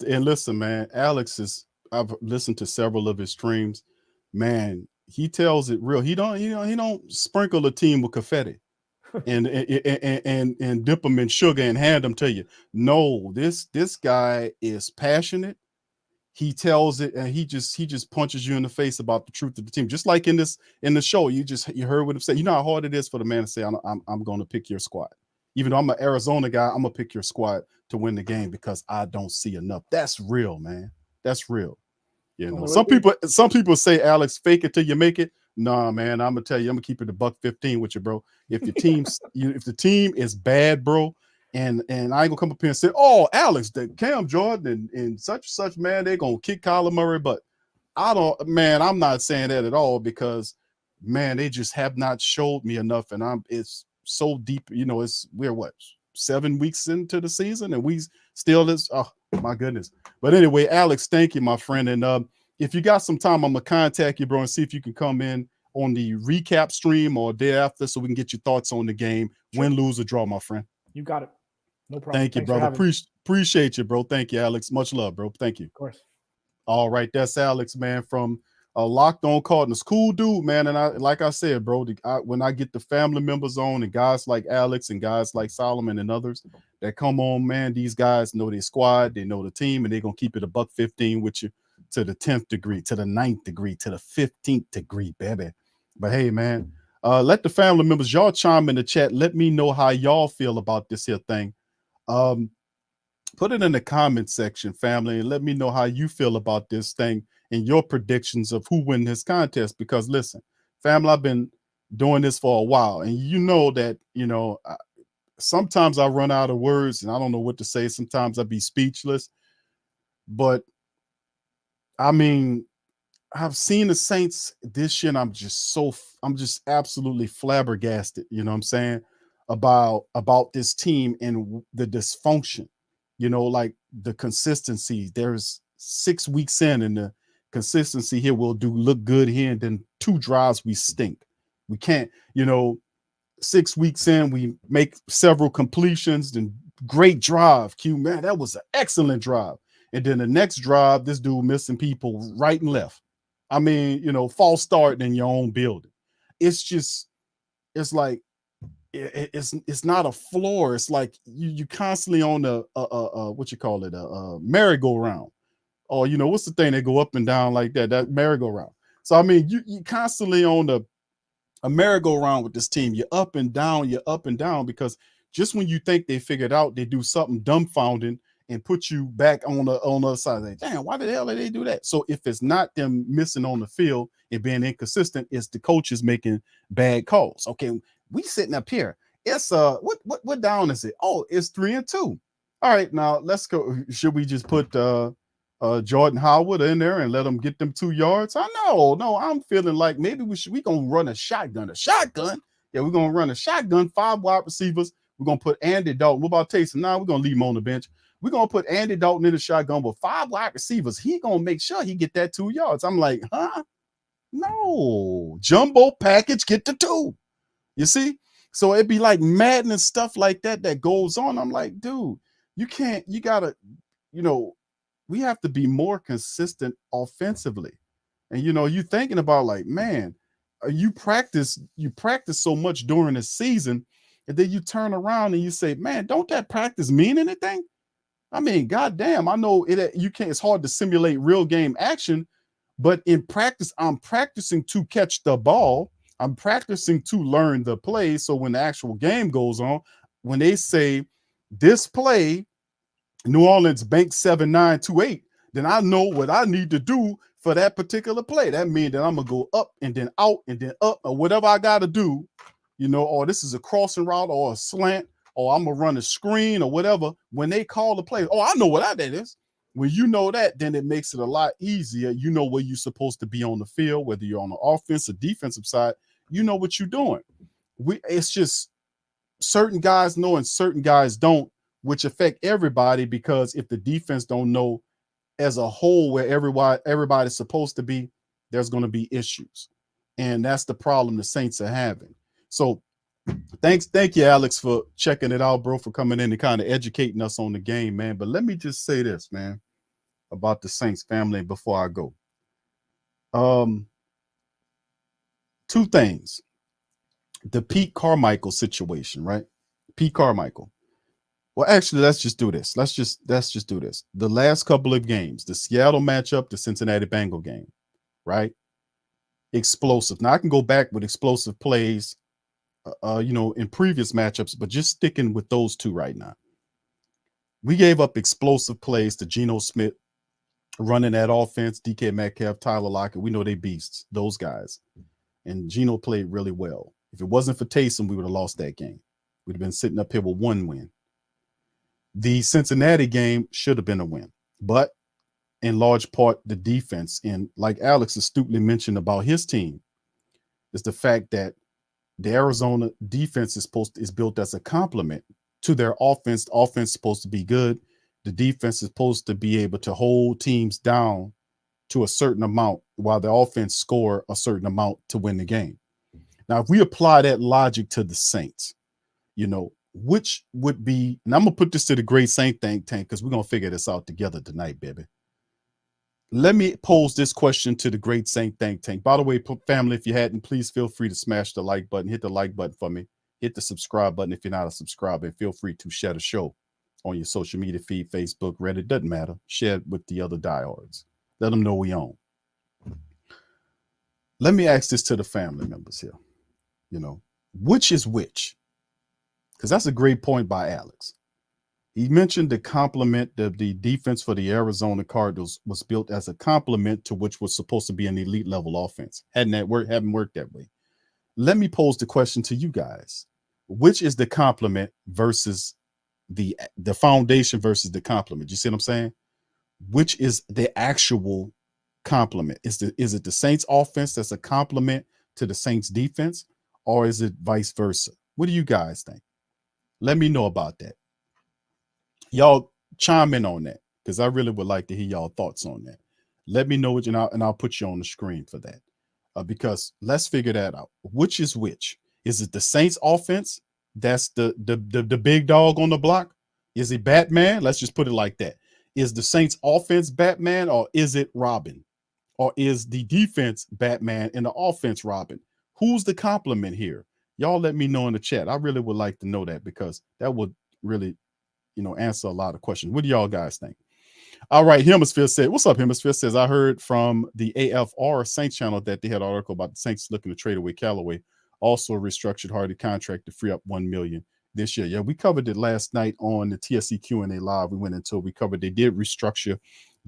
I've listened to several of his streams. Man, he tells it real. He don't sprinkle the team with confetti and dip them in sugar and hand them to you. No, this guy is passionate. He tells it, and he just punches you in the face about the truth of the team. Just like in the show, you heard what him say. You know how hard it is for the man to say, I'm going to pick your squad. Even though I'm an Arizona guy, I'm gonna pick your squad to win the game because I don't see enough. That's real, man. That's real. Some people say, Alex, fake it till you make it. Nah, man, I'm gonna tell you, I'm gonna keep it $1.15 with you, bro. If your team's if the team is bad, bro. And I ain't gonna come up here and say, oh, Alex, the Cam Jordan and such, man, they're gonna kick Kyler Murray. But I'm not saying that at all, because, man, they just have not showed me enough. And it's so deep, we're 7 weeks into the season and we still My goodness. But anyway, Alex, thank you, my friend. And if you got some time, I'm gonna contact you, bro, and see if you can come in on the recap stream or day after, so we can get your thoughts on the game, win, lose, or draw, my friend. You got it. No problem. Thank you, Thanks brother. Appreciate you, bro. Thank you, Alex. Much love, bro. Thank you. Of course. All right, that's Alex, man, from Locked On Cardinals. Cool dude, man. And like I said, bro, when I get the family members on and guys like Alex and guys like Solomon and others that come on, man, these guys know their squad, they know the team, and they're gonna keep it $115 with you to the 10th degree, to the 9th degree, to the 15th degree, baby. But hey, man, let the family members, y'all chime in the chat. Let me know how y'all feel about this here thing. Put it in the comment section, family, and let me know how you feel about this thing and your predictions of who win this contest. Because listen, family, I've been doing this for a while, and you know that, sometimes I run out of words and I don't know what to say. Sometimes I be speechless, but I mean, I've seen the Saints this year, and I'm just absolutely flabbergasted, you know what I'm saying, about this team and the dysfunction, like the consistency. There's 6 weeks in, and the consistency here will look good here, and then 2 drives we stink. We can't, 6 weeks in, we make several completions, then great drive. Man, that was an excellent drive. And then the next drive, this dude missing people right and left. I mean, false start in your own building. It's like, it's not a floor. It's like you constantly on a merry-go-round. Or, what's the thing that go up and down like that merry-go-round. So, I mean, you constantly on a merry-go-round with this team. You're up and down, because just when you think they figured out, they do something dumbfounding and put you back on the other side. Like, damn, why the hell did they do that? So if it's not them missing on the field and being inconsistent, it's the coaches making bad calls. Okay, we sitting up here. It's what down is it? Oh, it's 3-2. All right, now let's go. Should we just put Jordan Howard in there and let him get them 2 yards? No, I'm feeling like maybe we gonna run a shotgun. Yeah, we're gonna run a shotgun, 5 wide receivers. We're gonna put Andy Dalton. What about Taysom? Now we're gonna leave him on the bench. We're gonna put Andy Dalton in the shotgun with 5 wide receivers. He gonna make sure he get that 2 yards. I'm like, huh? No, jumbo package, get the 2. You see? So it'd be like Madden and stuff like that goes on. I'm like, dude, you gotta, we have to be more consistent offensively. And you thinking about, like, man, you practice so much during the season, and then you turn around and you say, man, don't that practice mean anything? I mean, goddamn, I know it's hard to simulate real game action, but in practice, I'm practicing to catch the ball. I'm practicing to learn the play. So when the actual game goes on, when they say this play, New Orleans bank 7-9-2-8, then I know what I need to do for that particular play. That means that I'm gonna go up and then out and then up, or whatever I gotta do, or this is a crossing route or a slant, or I'm gonna run a screen or whatever. When they call the play, I know what that is. When you know that, then it makes it a lot easier. You know where you're supposed to be on the field, whether you're on the offense or defensive side. You know what you're doing. It's just certain guys know and certain guys don't, which affect everybody, because if the defense don't know as a whole where everybody's supposed to be, there's going to be issues. And that's the problem the Saints are having. So thank you, Alex, for checking it out, bro, for coming in and kind of educating us on the game, man. But let me just say this, man, about the Saints family before I go. 2 things. The Pete Carmichael situation, right? Pete Carmichael. Well, actually, let's just do this. Let's just do this. The last couple of games, the Seattle matchup, the Cincinnati Bengal game, right? Explosive. Now I can go back with explosive plays, in previous matchups, but just sticking with those 2 right now. We gave up explosive plays to Geno Smith running that offense, DK Metcalf, Tyler Lockett. We know they beasts, those guys. And Geno played really well. If it wasn't for Taysom, we would have lost that game. We'd have been sitting up here with 1 win. The Cincinnati game should have been a win, but in large part, the defense, and like Alex astutely mentioned about his team, is the fact that the Arizona defense is built as a complement to their offense. The offense is supposed to be good. the defense is supposed to be able to hold teams down to a certain amount while the offense score a certain amount to win the game. Now, if we apply that logic to the Saints, which would be, and I'm going to put this to the great Saint think tank because we're going to figure this out together tonight, baby. Let me pose this question to the great Saint think tank. By the way, family, if you hadn't, please feel free to smash the like button, hit the like button for me, hit the subscribe button if you're not a subscriber, and feel free to share the show on your social media feed, Facebook, Reddit, doesn't matter. Share it with the other diehards. Let them know we own. Let me ask this to the family members here. Which is which? Because that's a great point by Alex. He mentioned the complement of the defense for the Arizona Cardinals was built as a complement to which was supposed to be an elite level offense. Haven't worked that way. Let me pose the question to you guys. Which is the complement versus the foundation versus the complement? You see what I'm saying? Which is the actual complement? Is it the Saints offense that's a complement to the Saints defense, or is it vice versa? What do you guys think? Let me know about that. Y'all chime in on that because I really would like to hear y'all thoughts on that. Let me know it, and I'll put you on the screen for that because let's figure that out. Which is which? Is it the Saints offense that's the big dog on the block? Is it Batman? Let's just put it like that. Is the Saints offense Batman, or is it Robin? Or is the defense Batman and the offense Robin? Who's the complement here? Y'all let me know in the chat. I really would like to know that because that would really, answer a lot of questions. What do y'all guys think? All right, Hemisphere said, what's up, Hemisphere? Says, I heard from the AFR Saints channel that they had an article about the Saints looking to trade away Callaway. Also restructured Hardy contract to free up $1 million this year. Yeah, we covered it last night on the TSC Q&A live. We went into it. We covered they did restructure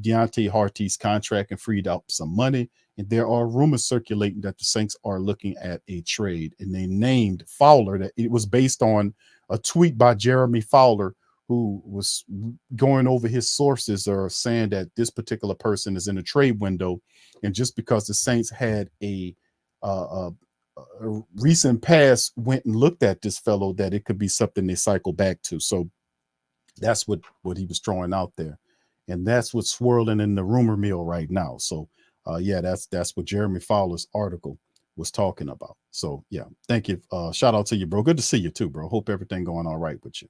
Deontay Harty's contract and freed up some money. And there are rumors circulating that the Saints are looking at a trade. And they named Fowler. That it was based on a tweet by Jeremy Fowler, who was going over his sources or saying that this particular person is in a trade window. And just because the Saints had a recent past went and looked at this fellow, that it could be something they cycle back to. So that's what he was throwing out there. And that's what's swirling in the rumor mill right now. So yeah, that's what Jeremy Fowler's article was talking about. So yeah, thank you. Shout out to you, bro. Good to see you too, bro. Hope everything going all right with you.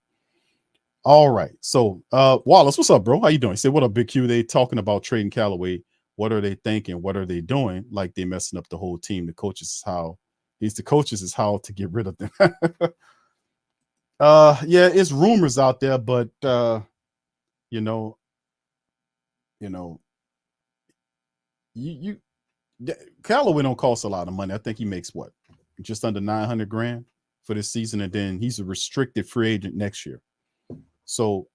All right. So Wallace, what's up, bro? How you doing? He said, what up, Big Q? They talking about trading Callaway. What are they thinking? What are they doing? Like they messing up the whole team. The coaches is how to get rid of them. Yeah, it's rumors out there, but Callaway don't cost a lot of money. I think he makes what, just under $900,000 for this season, and then he's a restricted free agent next year. So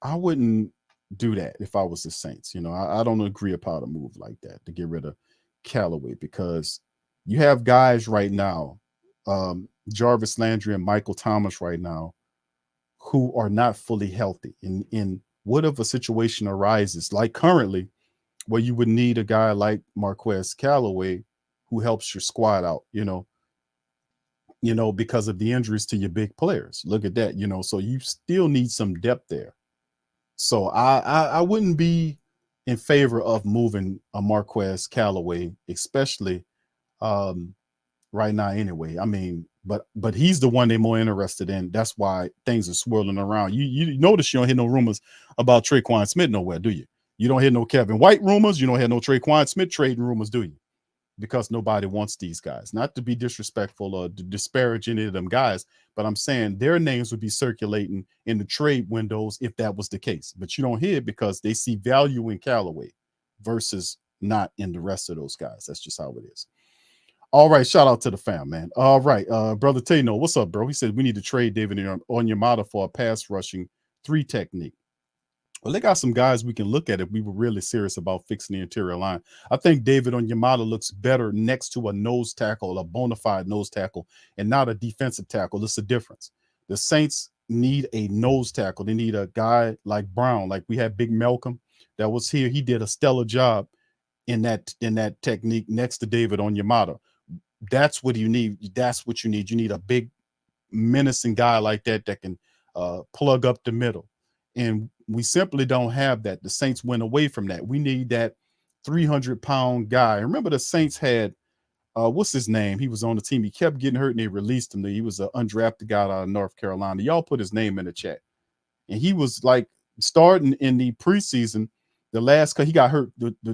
I wouldn't do that if I was the Saints. I don't agree upon a move like that to get rid of Callaway because you have guys right now, Jarvis Landry and Michael Thomas right now, who are not fully healthy. In what if a situation arises like currently where you would need a guy like Marquez Callaway who helps your squad out, because of the injuries to your big players. Look at that, so you still need some depth there. So I wouldn't be in favor of moving a Marquez Callaway, especially right now anyway. I mean, but he's the one they're more interested in. That's why things are swirling around. You notice you don't hear no rumors about Traquan Smith nowhere, do you? You don't hear no Kevin White rumors. You don't hear no Traquan Smith trading rumors, do you? Because nobody wants these guys. Not to be disrespectful or to disparage any of them guys, but I'm saying their names would be circulating in the trade windows if that was the case. But you don't hear it because they see value in Callaway versus not in the rest of those guys. That's just how it is. All right, shout out to the fam, man. All right, brother Tano, what's up, bro? He said we need to trade David Onyemata for a pass rushing 3 technique. Well, they got some guys we can look at if we were really serious about fixing the interior line. I think David Onyemata looks better next to a nose tackle, a bona fide nose tackle, and not a defensive tackle. This is a difference. The Saints need a nose tackle. They need a guy like Brown, like we had Big Malcolm that was here. He did a stellar job in that technique next to David Onyemata. That's what you need. That's what you need. You need a big menacing guy like that can plug up the middle. And we simply don't have that. The Saints went away from that. We need that 300-pound guy. Remember, the Saints had what's his name? He was on the team. He kept getting hurt, and they released him. He was an undrafted guy out of North Carolina. Y'all put his name in the chat. And he was like starting in the preseason. He got hurt.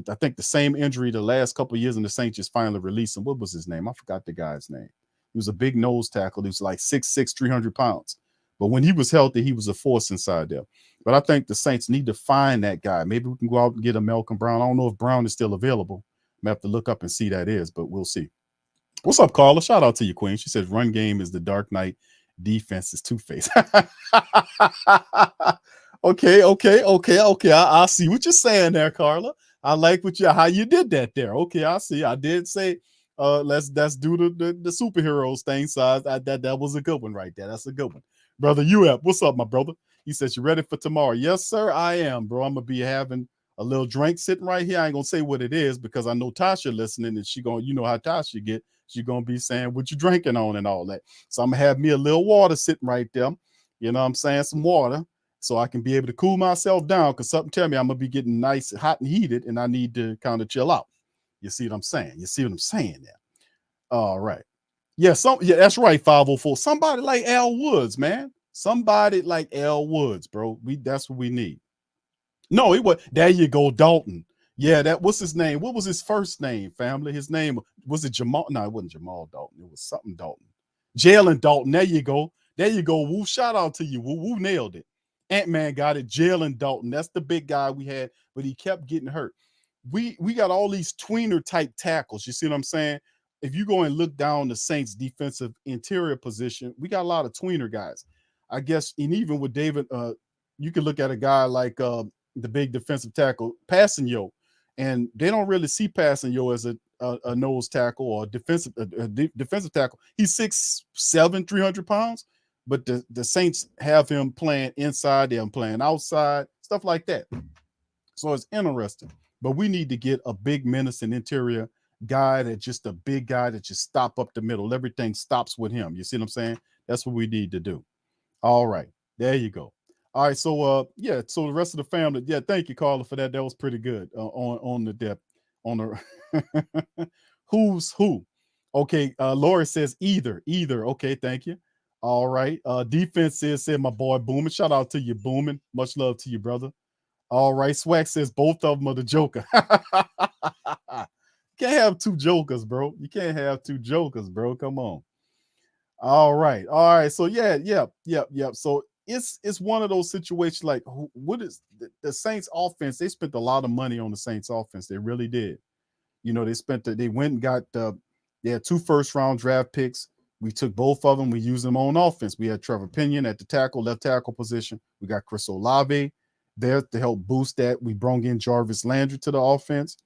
I think the same injury the last couple of years, and the Saints just finally released him. What was his name? I forgot the guy's name. He was a big nose tackle. He was like 6'6", 300 pounds. But when he was healthy, he was a force inside there. But I think the Saints need to find that guy. Maybe we can go out and get a Malcolm Brown. I don't know if Brown is still available. I have to look up and see that is, but we'll see. What's up, Carla? Shout out to you, Queen. She says run game is the Dark Knight. Defense is Two-Face. Okay. I see what you're saying there, Carla. I like how you did that there. Okay, I see. I did say let's do the superheroes thing. So that was a good one right there. That's a good one. Brother UF, what's up, my brother? He says, you ready for tomorrow? Yes, sir, I am, bro. I'm gonna be having a little drink sitting right here. I ain't gonna say what it is because I know Tasha listening, and you know how Tasha get. She gonna be saying what you drinking on and all that. So I'm gonna have me a little water sitting right there. You know what I'm saying? Some water. So I can be able to cool myself down, because something tell me I'm going to be getting nice, hot and heated, and I need to kind of chill out. You see what I'm saying? You see what I'm saying there? All right. Yeah, that's right, 504. Somebody like Al Woods, man. Somebody like Al Woods, bro. That's what we need. No, there you go, Dalton. Yeah, what's his name? What was his first name, family? His name, was it Jamal? No, it wasn't Jamal Dalton. It was something Dalton. Jalen Dalton. There you go. There you go. Woo, shout out to you. Woo, nailed it. Ant-Man got it. Jalen Dalton. That's the big guy we had, but he kept getting hurt. We got all these tweener type tackles. You see what I'm saying? If you go and look down the Saints defensive interior position, we got a lot of tweener guys. I guess, and even with David, you could look at a guy like the big defensive tackle, Passanio, and they don't really see Passanio as a nose tackle or defensive tackle. He's 6'7", 300 pounds. But the Saints have him playing inside, they're playing outside, stuff like that. So it's interesting. But we need to get a big menacing interior guy, that's just a big guy that just stop up the middle. Everything stops with him. You see what I'm saying? That's what we need to do. All right. There you go. All right. So so the rest of the family. Yeah, thank you, Carla, for that. That was pretty good on the depth. On the who's who. Okay. Lori says either. Okay, thank you. All right. Defense said my boy Boomin. Shout out to you, Boomin. Much love to you, brother. All right. Swag says both of them are the Joker. Can't have two Jokers, bro. You can't have two Jokers, bro. Come on. All right. So yeah. So it's one of those situations like, what is the Saints offense? They spent a lot of money on the Saints offense. They really did. You know, they went and got they had 2 first-round draft picks. We took both of them. We used them on offense. We had Trevor Pinion at the left tackle position. We got Chris Olave there to help boost that. We brought in Jarvis Landry to the offense.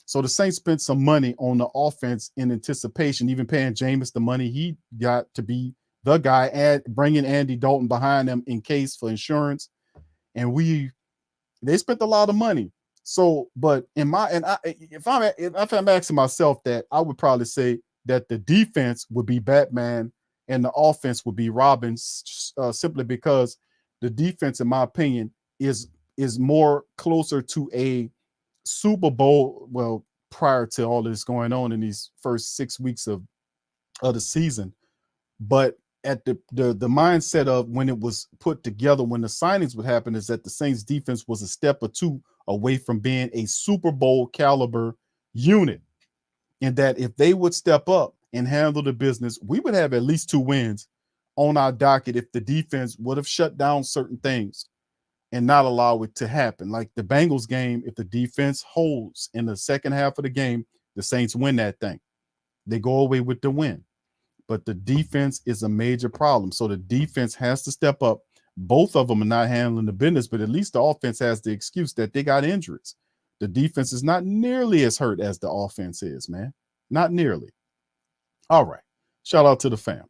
So the Saints spent some money on the offense in anticipation, even paying Jameis the money he got to be the guy, bringing Andy Dalton behind them in case for insurance. And they spent a lot of money. So, but if I'm asking myself that, I would probably say that the defense would be Batman and the offense would be Robin, simply because the defense, in my opinion, is more closer to a Super Bowl. Well, prior to all this going on in these first 6 weeks of the season, but at the mindset of when it was put together, when the signings would happen, is that the Saints defense was a step or two away from being a Super Bowl caliber unit. And that if they would step up and handle the business, we would have at least 2 wins on our docket if the defense would have shut down certain things and not allow it to happen. Like the Bengals game, if the defense holds in the second half of the game, the Saints win that thing. They go away with the win. But the defense is a major problem. So the defense has to step up. Both of them are not handling the business, but at least the offense has the excuse that they got injuries. The defense is not nearly as hurt as the offense is, man. Not nearly. All right. Shout out to the fam.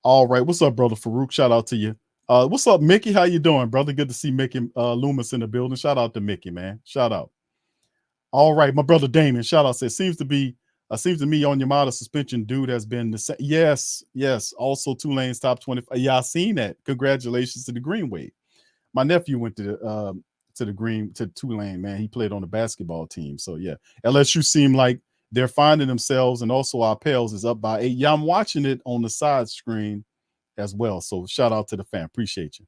All right. What's up, brother Farouk? Shout out to you. What's up, Mickey? How you doing, brother? Good to see Mickey Loomis in the building. Shout out to Mickey, man. Shout out. All right. My brother Damon, shout out. Says, seems to me Onyemata suspension dude has been the same. Yes. Also Tulane's top 25. Yeah, I seen that. Congratulations to the Green Wave. My nephew went to Tulane, man. He played on the basketball team. So yeah, LSU seem like they're finding themselves, and also our Pels is up by 8. Yeah, I'm watching it on the side screen as well. So shout out to the fan. Appreciate you.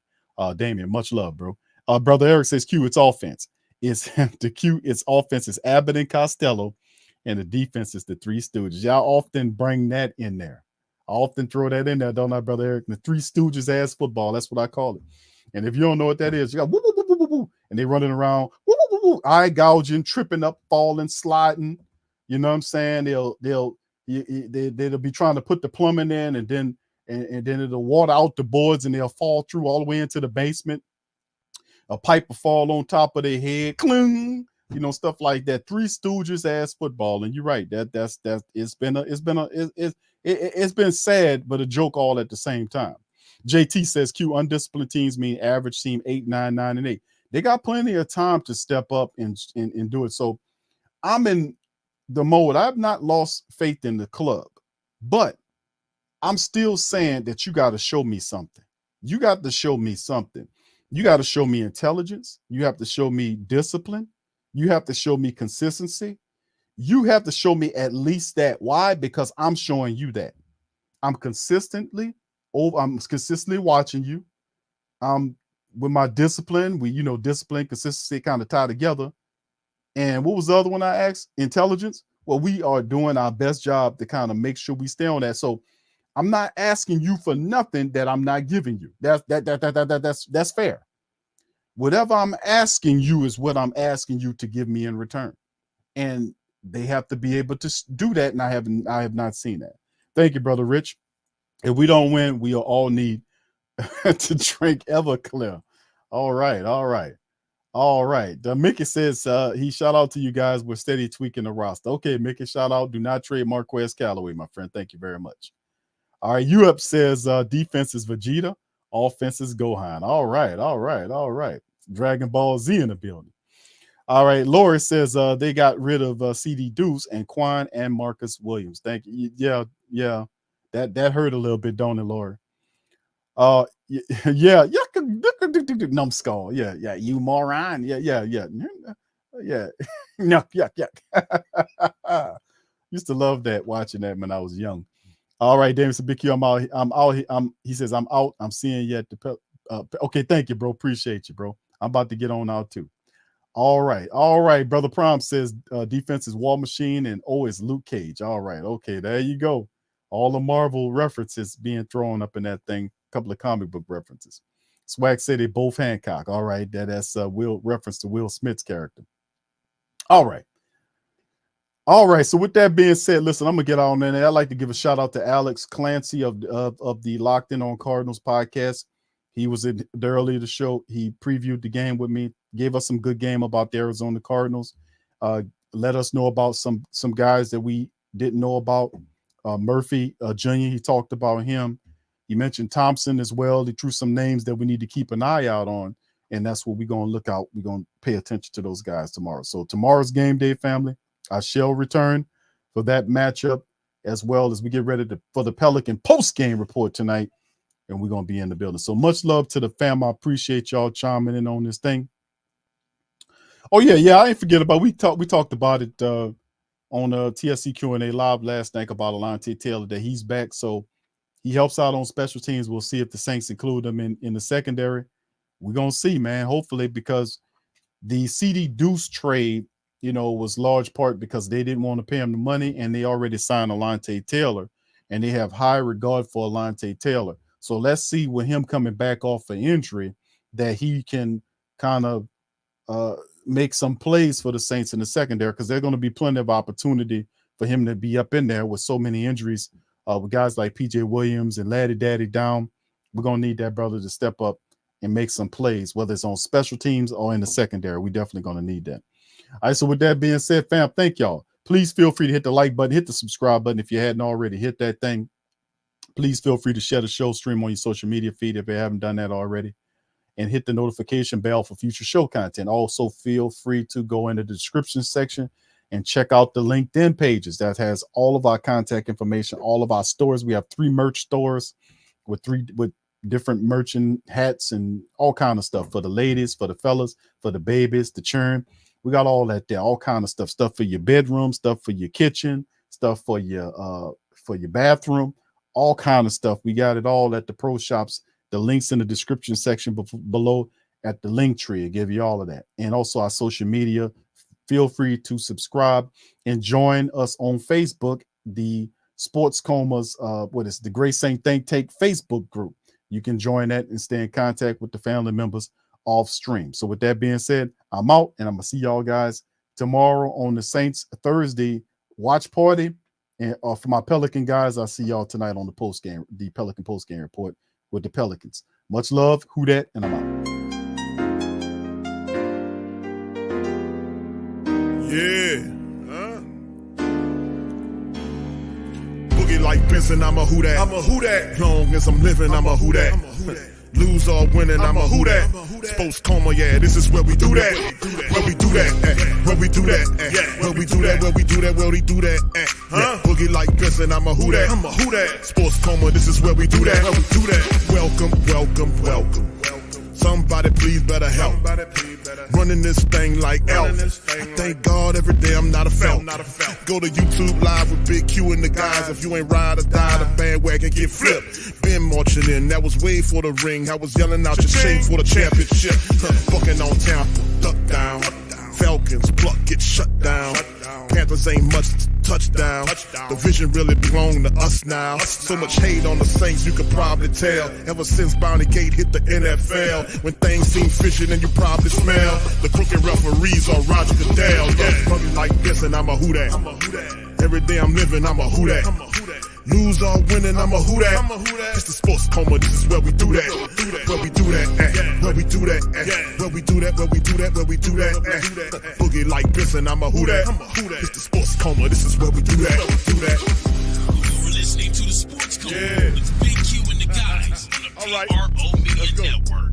Damien, much love, bro. Brother Eric says Q, it's offense. It's it's offense is Abbott and Costello, and the defense is the Three Stooges. Y'all often bring that in there. I often throw that in there, don't I, Brother Eric? The Three Stooges ass football. That's what I call it. And if you don't know what that is, you got woo, woo, woo, woo, woo, woo, and they running around, woo, woo, woo, woo, eye gouging, tripping up, falling, sliding. You know what I'm saying? They'll be trying to put the plumbing in, and then it'll water out the boards, and they'll fall through all the way into the basement. A pipe will fall on top of their head, cling, stuff like that. Three Stooges ass football. And you're right. That's it's been sad, but a joke all at the same time. JT says Q, undisciplined teams mean average team 8, 9, 9, and 8. They got plenty of time to step up and do it. So I'm in the mode. I've not lost faith in the club, but I'm still saying that you got to show me something. You got to show me something. You got to show me intelligence. You have to show me discipline. You have to show me consistency. You have to show me at least that. Why? Because I'm showing you that. I'm consistently watching you. With my discipline, discipline, consistency kind of tie together. And what was the other one I asked? Intelligence. Well, we are doing our best job to kind of make sure we stay on that. So I'm not asking you for nothing that I'm not giving you. That's fair. Whatever I'm asking you is what I'm asking you to give me in return. And they have to be able to do that. And I have not seen that. Thank you, Brother Rich. If we don't win, we'll all need to drink Everclear. All right. Mickey says he shout out to you guys. We're steady tweaking the roster. Okay, Mickey, shout out. Do not trade Marquez Callaway, my friend. Thank you very much. All right, Europe says defense is Vegeta, offense is Gohan. All right. Dragon Ball Z in the building. All right, Lori says they got rid of CD Deuce and Quan and Marcus Williams. Thank you. Yeah. That hurt a little bit, don't it, Lori? Yeah, numbskull. Yeah, you moron. Yeah. No, yeah. Used to love that, watching that when I was young. All right, Davidson Big Q, I'm out. He says I'm out. I'm seeing you at the okay, thank you, bro. Appreciate you, bro. I'm about to get on out too. All right. Brother Prom says defense is War Machine and O is Luke Cage. All right, okay, there you go. All the Marvel references being thrown up in that thing. A couple of comic book references. Swag said they both Hancock. All right, that's reference to Will Smith's character. All right. So with that being said, listen, I'm gonna get on in there. I'd like to give a shout out to Alex Clancy of the Locked In on Cardinals podcast. He was in the earlier the show. He previewed the game with me, gave us some good game about the Arizona Cardinals. Let us know about some guys that we didn't know about. Murphy Jr., he talked about him. He mentioned Thompson as well. He threw some names that we need to keep an eye out on, and that's what we're going to look out. We're going to pay attention to those guys tomorrow. So tomorrow's game day, family. I shall return for that matchup, as well as we get ready for the Pelican post-game report tonight, and we're going to be in the building. So much love to the fam. I appreciate y'all chiming in on this thing. Oh, yeah, I ain't forget about we talked about it on TSC Q&A Live last night about Alontae Taylor, that he's back. So he helps out on special teams. We'll see if the Saints include him in the secondary. We're going to see, man, hopefully, because the CD Deuce trade, was large part because they didn't want to pay him the money, and they already signed Alontae Taylor, and they have high regard for Alontae Taylor. So let's see with him coming back off an injury that he can kind of make some plays for the Saints in the secondary, because there's going to be plenty of opportunity for him to be up in there with so many injuries with guys like PJ Williams and Laddie Daddy down. We're going to need that brother to step up and make some plays, whether it's on special teams or in the secondary. We're definitely going to need that. All right, so with that being said, fam, thank y'all. Please feel free to hit the like button, hit the subscribe button if you hadn't already. Hit that thing. Please feel free to share the show stream on your social media feed if you haven't done that already, and hit the notification bell for future show content. Also, feel free to go in the description section and check out the LinkedIn pages. That has all of our contact information, all of our stores. We have 3 merch stores with different merchant hats and all kind of stuff for the ladies, for the fellas, for the babies, the churn. We got all that there, all kind of stuff for your bedroom, stuff for your kitchen, stuff for your bathroom, all kind of stuff. We got it all at the pro shops. The links in the description section below at the link tree. I give you all of that. And also our social media. Feel free to subscribe and join us on Facebook, the Sports Comas, the Great Saint Think Tank Facebook group. You can join that and stay in contact with the family members off stream. So with that being said, I'm out, and I'm gonna see y'all guys tomorrow on the Saints Thursday watch party. And for my Pelican guys, I'll see y'all tonight on the Pelican post game report with the Pelicans. Much love, who dat, and I'm out. Yeah. Boogie like Benson, I'm a who dat. I'm a who dat. Long as I'm living, I'm a who dat. Lose or winning, I'm a who dat. Sports coma, yeah, this is where we do that. Where we do that, where we do that, where we do that, where we do that, where we do that. Boogie like Benson, I'm a who dat. I'm a who dat. Sports coma, this is where we do that. Where we do that. Welcome, welcome, welcome. Somebody please better help. Running this thing like Elf. I thank God every day I'm not a felt. Go to YouTube Live with Big Q and the guys. If you ain't ride or die, the bandwagon get flipped. Been marching in, that was way for the ring. I was yelling out your shame for the championship. Bucking on town, duck down. Falcons, pluck, get shut down. Panthers ain't much touchdown. The vision really belong to us now. So much hate on the Saints, you could probably tell. Ever since Bounty Gate hit the NFL, when things seem fishy, then you probably smell the crooked referees on Roger Goodell. Yeah, fucking like this, and I'm a who dat. Every day I'm living, I'm a who dat. Lose or winning, I'm a who dat. It's the Sports Coma, this is where we do that. Where we do that, where we do that, where we do that, where we do that, where we do that. Boogie like Benson, I'm a who dat. It's the Sports Coma, this is where we do that. You're listening to the Sports Coma with Big Q and the guys on the PRO Media Network.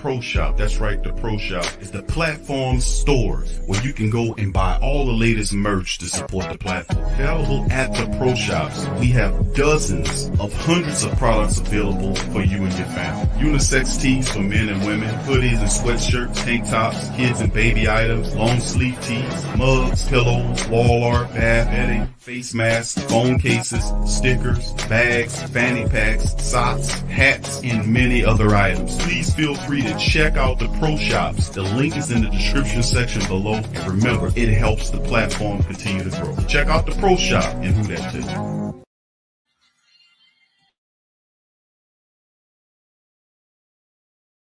Pro Shop. That's right, the Pro Shop is the platform store where you can go and buy all the latest merch to support the platform. Available at the Pro Shops, we have dozens of hundreds of products available for you and your family. Unisex tees for men and women, hoodies and sweatshirts, tank tops, kids and baby items, long sleeve tees, mugs, pillows, wall art, bath bedding, face masks, phone cases, stickers, bags, fanny packs, socks, hats, and many other items. Please feel free to check out the Pro Shops. The link is in the description section below. And remember, it helps the platform continue to grow. Check out the Pro Shop and who that too.